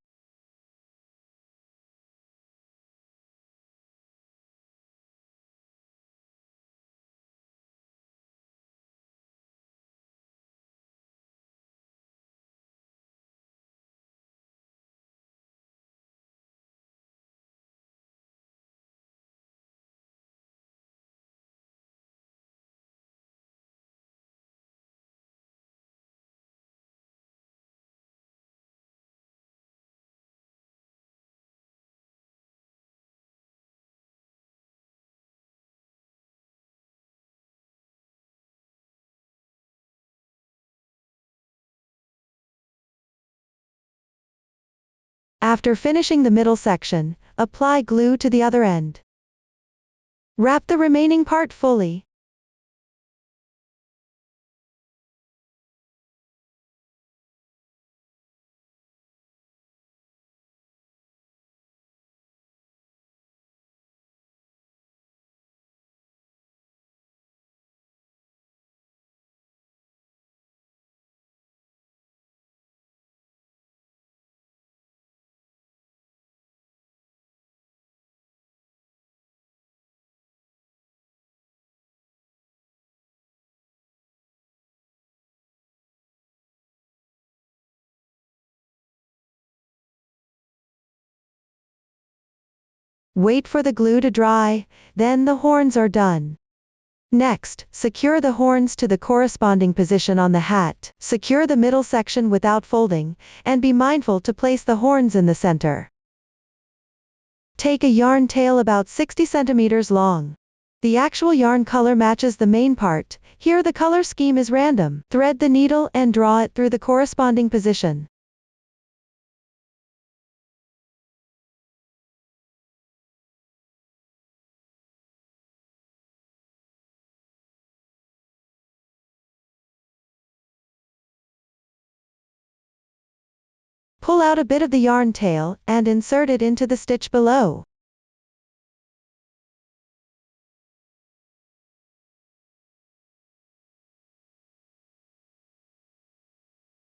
After finishing the middle section, apply glue to the other end. Wrap the remaining part fully. Wait for the glue to dry, then the horns are done. Next, secure the horns to the corresponding position on the hat. Secure the middle section without folding, and be mindful to place the horns in the center. Take a yarn tail about 60 centimeters long. The actual yarn color matches the main part. Here the color scheme is random. Thread the needle and draw it through the corresponding position. Pull out a bit of the yarn tail, and insert it into the stitch below.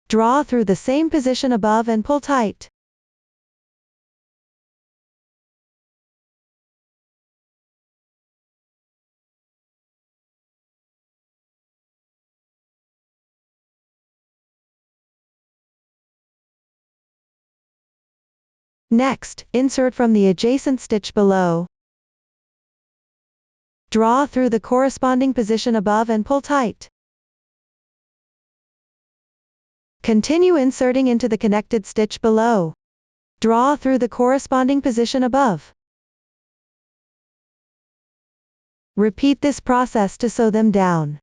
Draw through the same position above and pull tight. Next, insert from the adjacent stitch below. Draw through the corresponding position above and pull tight. Continue inserting into the connected stitch below. Draw through the corresponding position above. Repeat this process to sew them down.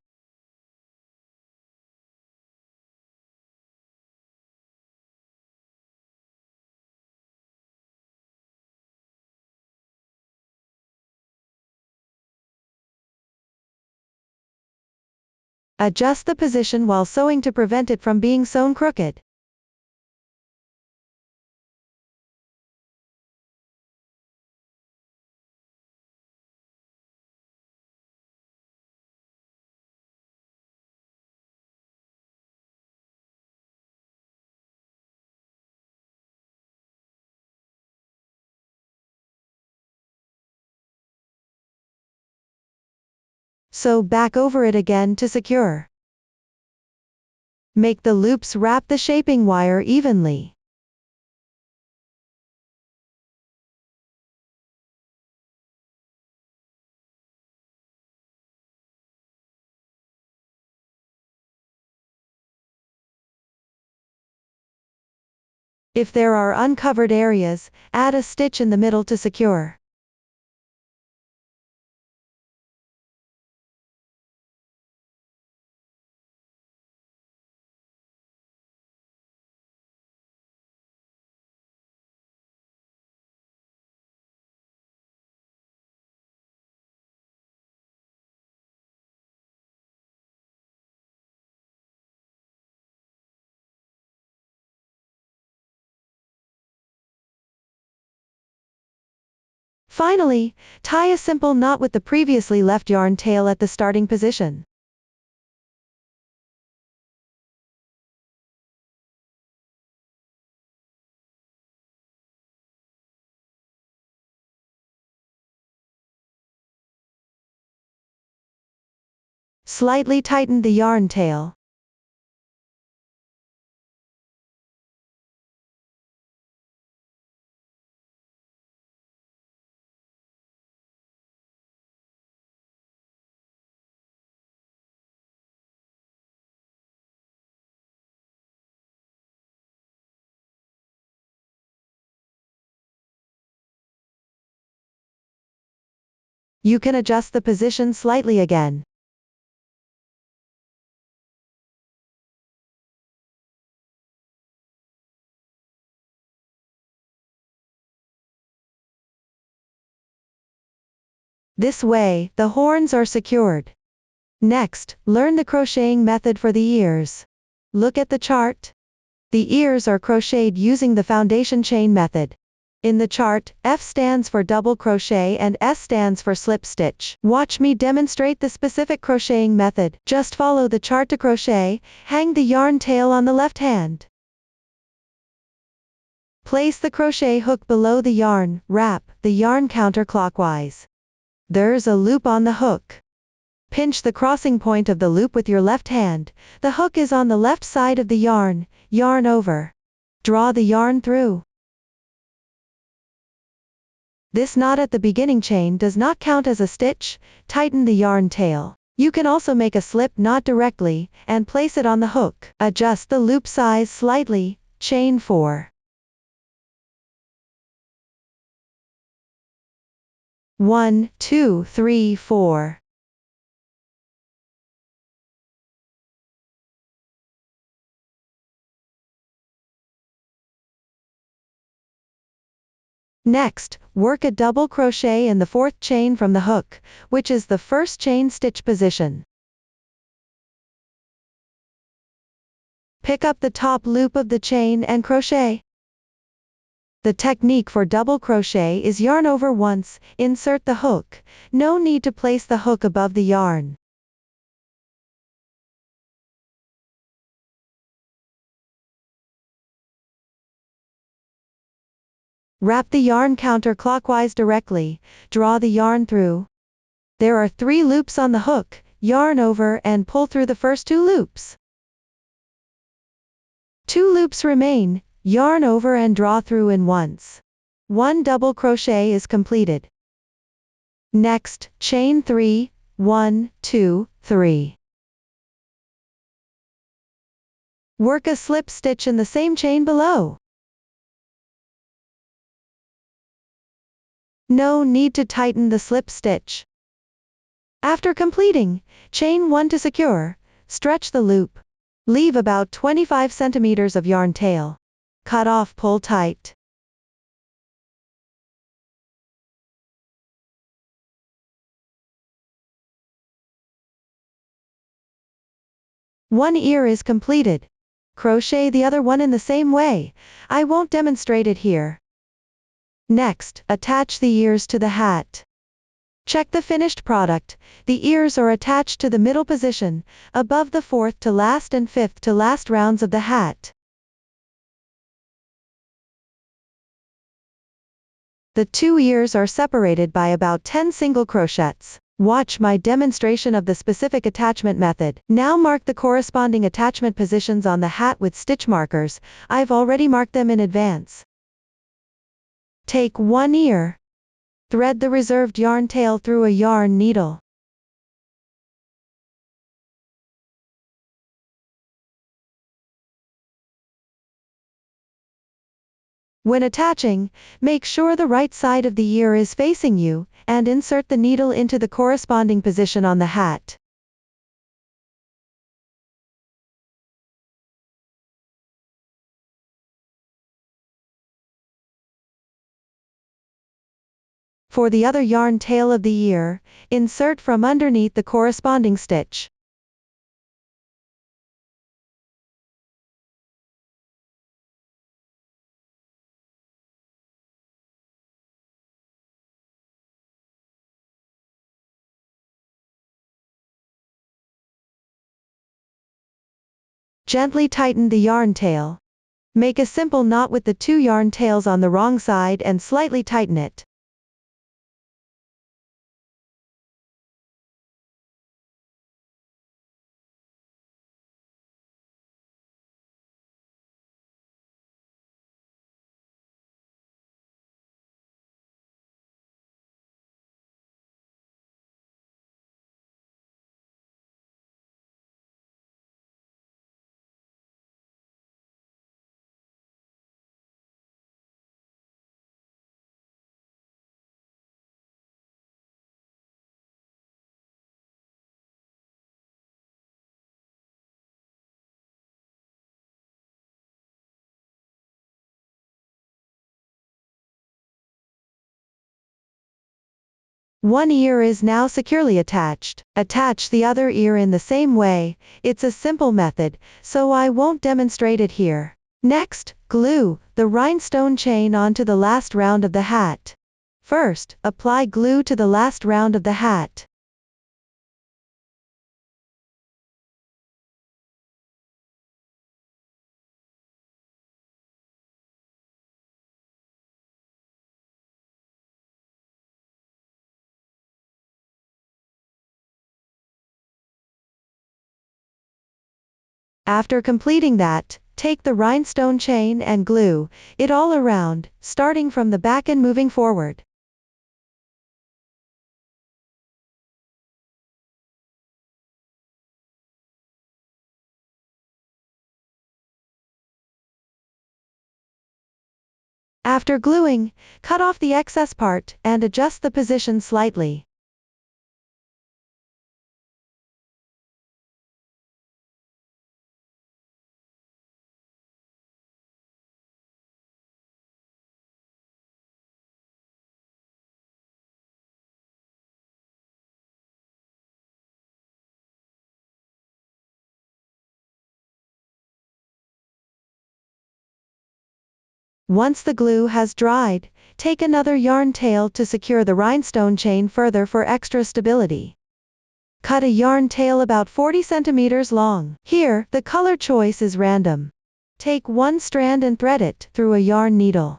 Adjust the position while sewing to prevent it from being sewn crooked. Sew back over it again to secure. Make the loops wrap the shaping wire evenly. If there are uncovered areas, add a stitch in the middle to secure. Finally, tie a simple knot with the previously left yarn tail at the starting position. Slightly tighten the yarn tail. You can adjust the position slightly again. This way, the horns are secured. Next, learn the crocheting method for the ears. Look at the chart. The ears are crocheted using the foundation chain method. In the chart, F stands for double crochet and S stands for slip stitch. Watch me demonstrate the specific crocheting method. Just follow the chart to crochet, hang the yarn tail on the left hand. Place the crochet hook below the yarn, wrap the yarn counterclockwise. There's a loop on the hook. Pinch the crossing point of the loop with your left hand. The hook is on the left side of the yarn, yarn over. Draw the yarn through. This knot at the beginning chain does not count as a stitch. Tighten the yarn tail. You can also make a slip knot directly, and place it on the hook. Adjust the loop size slightly, chain 4. 1, 2, 3, 4. Next, work a double crochet in the 4th chain from the hook, which is the first chain stitch position. Pick up the top loop of the chain and crochet. The technique for double crochet is yarn over once, insert the hook. No need to place the hook above the yarn. Wrap the yarn counterclockwise directly, draw the yarn through. There are 3 loops on the hook, yarn over and pull through the first 2 loops. 2 loops remain, yarn over and draw through in once. 1 double crochet is completed. Next, chain 3, 1, 2, 3. Work a slip stitch in the same chain below. No need to tighten the slip stitch. After completing, chain 1 to secure, stretch the loop. Leave about 25 centimeters of yarn tail. Cut off, pull tight. One ear is completed. Crochet the other one in the same way. I won't demonstrate it here. Next, attach the ears to the hat. Check the finished product. The ears are attached to the middle position, above the 4th to last and 5th to last rounds of the hat. The 2 ears are separated by about 10 single crochets. Watch my demonstration of the specific attachment method. Now mark the corresponding attachment positions on the hat with stitch markers. I've already marked them in advance. Take 1 ear. Thread the reserved yarn tail through a yarn needle. When attaching, make sure the right side of the ear is facing you, and insert the needle into the corresponding position on the hat. For the other yarn tail of the ear, insert from underneath the corresponding stitch. Gently tighten the yarn tail. Make a simple knot with the 2 yarn tails on the wrong side and slightly tighten it. One ear is now securely attached. Attach the other ear in the same way. It's a simple method, so I won't demonstrate it here. Next, glue the rhinestone chain onto the last round of the hat. First, apply glue to the last round of the hat. After completing that, take the rhinestone chain and glue it all around, starting from the back and moving forward. After gluing, cut off the excess part and adjust the position slightly. Once the glue has dried, take another yarn tail to secure the rhinestone chain further for extra stability. Cut a yarn tail about 40 centimeters long. Here, the color choice is random. Take one strand and thread it through a yarn needle.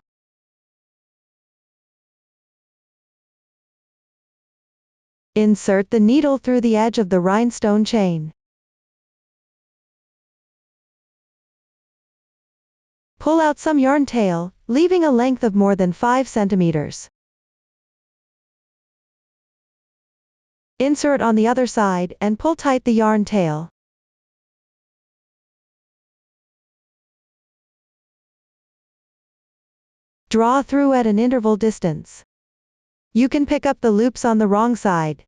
Insert the needle through the edge of the rhinestone chain. Pull out some yarn tail, leaving a length of more than 5 centimeters. Insert on the other side and pull tight the yarn tail. Draw through at an interval distance. You can pick up the loops on the wrong side.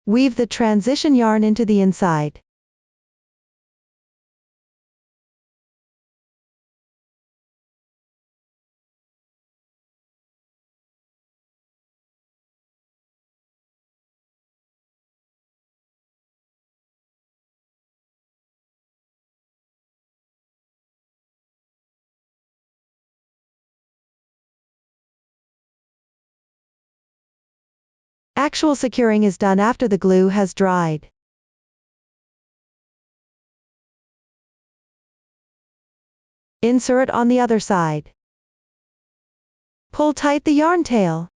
Weave the transition yarn into the inside. Actual securing is done after the glue has dried. Insert on the other side. Pull tight the yarn tail.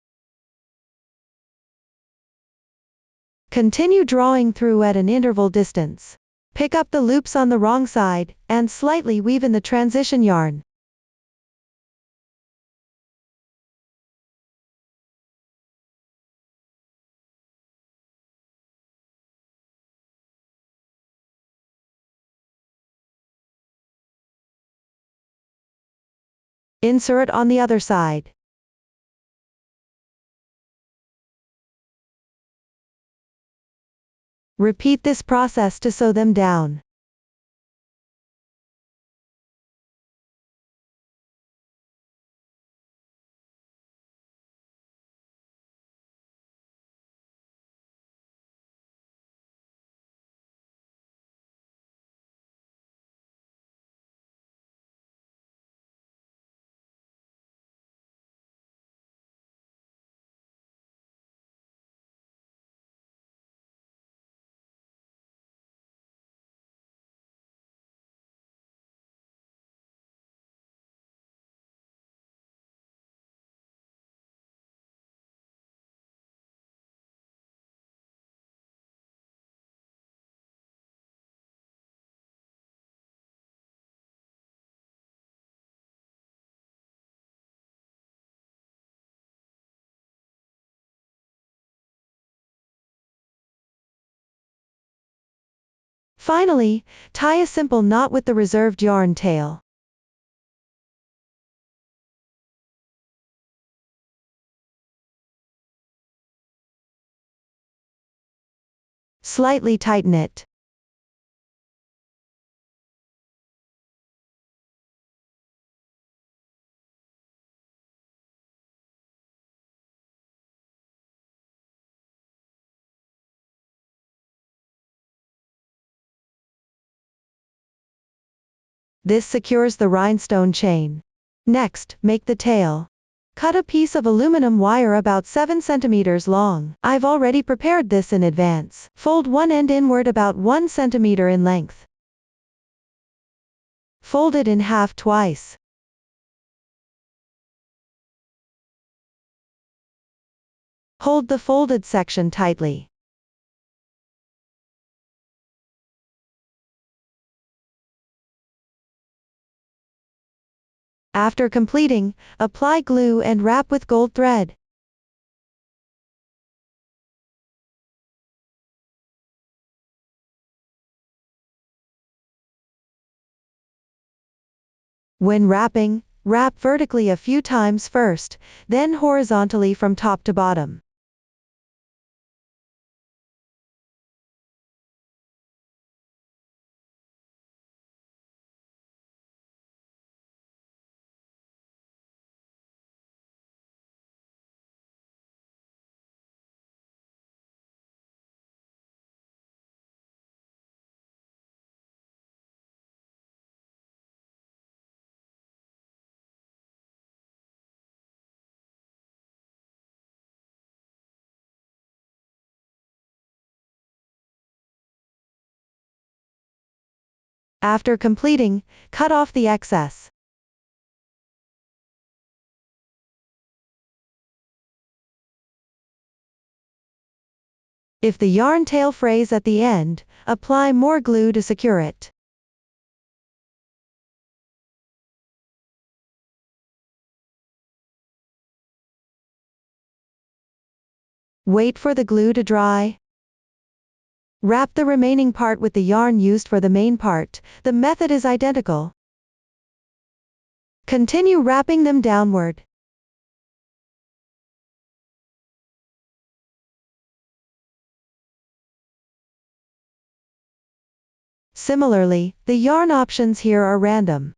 Continue drawing through at an interval distance. Pick up the loops on the wrong side, and slightly weave in the transition yarn. Insert on the other side. Repeat this process to sew them down. Finally, tie a simple knot with the reserved yarn tail. Slightly tighten it. This secures the rhinestone chain. Next, make the tail. Cut a piece of aluminum wire about 7 centimeters long. I've already prepared this in advance. Fold one end inward about 1 centimeter in length. Fold it in half twice. Hold the folded section tightly. After completing, apply glue and wrap with gold thread. When wrapping, wrap vertically a few times first, then horizontally from top to bottom. After completing, cut off the excess. If the yarn tail frays at the end, apply more glue to secure it. Wait for the glue to dry. Wrap the remaining part with the yarn used for the main part. The method is identical. Continue wrapping them downward. Similarly, the yarn options here are random.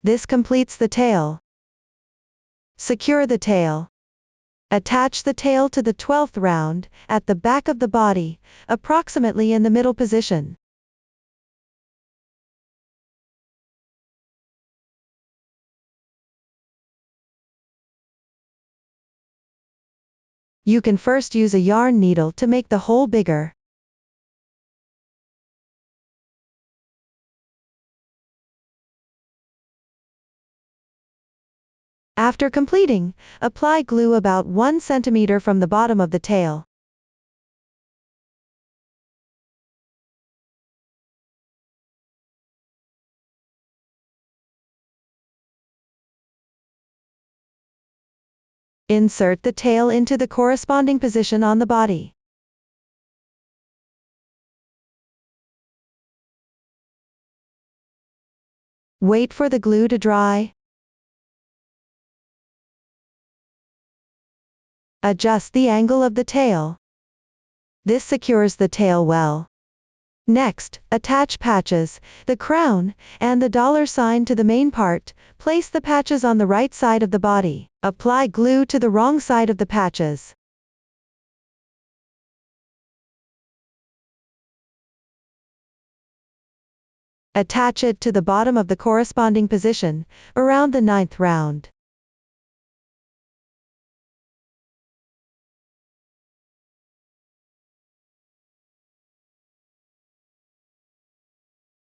This completes the tail. Secure the tail. Attach the tail to the 12th round, at the back of the body, approximately in the middle position. You can first use a yarn needle to make the hole bigger. After completing, apply glue about 1 centimeter from the bottom of the tail. Insert the tail into the corresponding position on the body. Wait for the glue to dry. Adjust the angle of the tail. This secures the tail well. Next, attach patches, the crown, and the $sign to the main part. Place the patches on the right side of the body. Apply glue to the wrong side of the patches. Attach it to the bottom of the corresponding position, around the 9th round.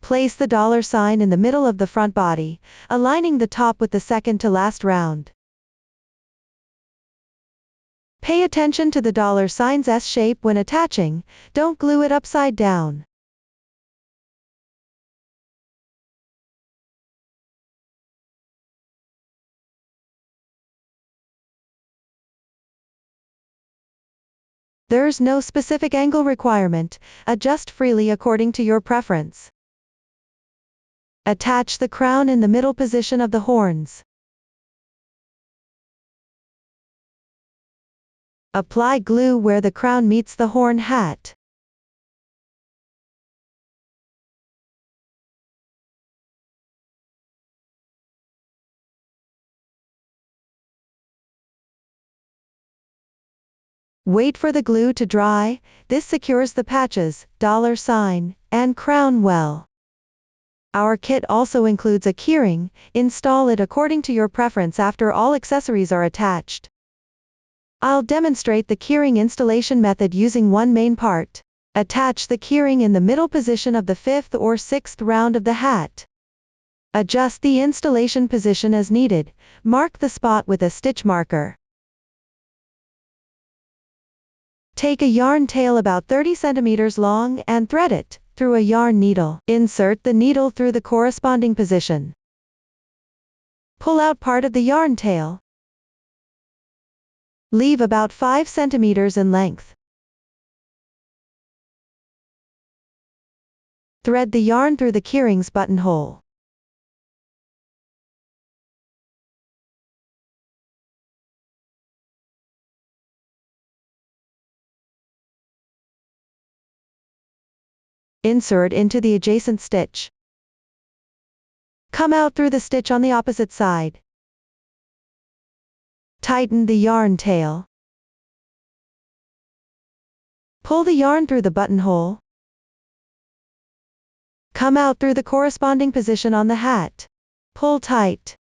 Place the $sign in the middle of the front body, aligning the top with the second to last round. Pay attention to the $sign's S shape when attaching, don't glue it upside down. There's no specific angle requirement, adjust freely according to your preference. Attach the crown in the middle position of the horns. Apply glue where the crown meets the horn hat. Wait for the glue to dry, this secures the patches, $sign, and crown well. Our kit also includes a keyring, install it according to your preference after all accessories are attached. I'll demonstrate the keyring installation method using one main part. Attach the keyring in the middle position of the 5th or 6th round of the hat. Adjust the installation position as needed, mark the spot with a stitch marker. Take a yarn tail about 30 centimeters long and thread it through a yarn needle. Insert the needle through the corresponding position. Pull out part of the yarn tail. Leave about 5 centimeters in length. Thread the yarn through the keyring's buttonhole. Insert into the adjacent stitch. Come out through the stitch on the opposite side. Tighten the yarn tail. Pull the yarn through the buttonhole. Come out through the corresponding position on the hat. Pull tight.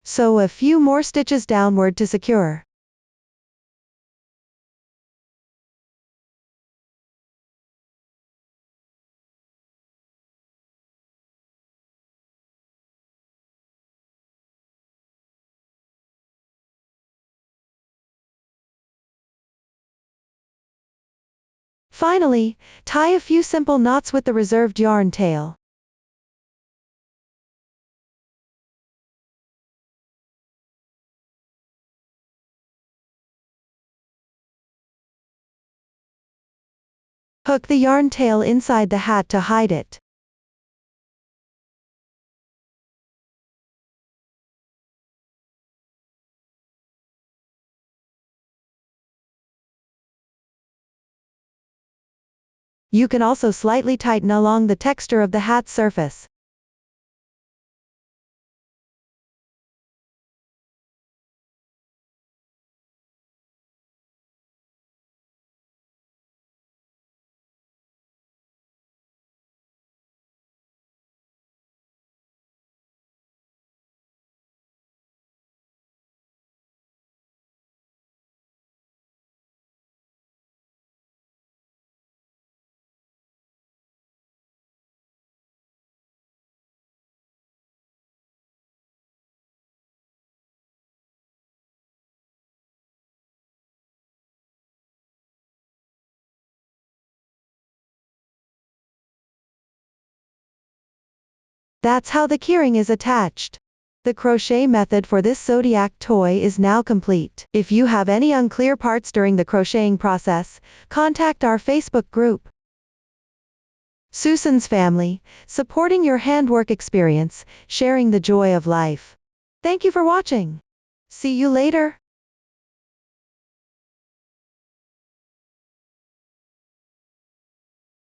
Sew a few more stitches downward to secure. Finally, tie a few simple knots with the reserved yarn tail. Hook the yarn tail inside the hat to hide it. You can also slightly tighten along the texture of the hat surface. That's how the keyring is attached. The crochet method for this Zodiac toy is now complete. If you have any unclear parts during the crocheting process, contact our Facebook group. Susan's Family, supporting your handwork experience, sharing the joy of life. Thank you for watching. See you later.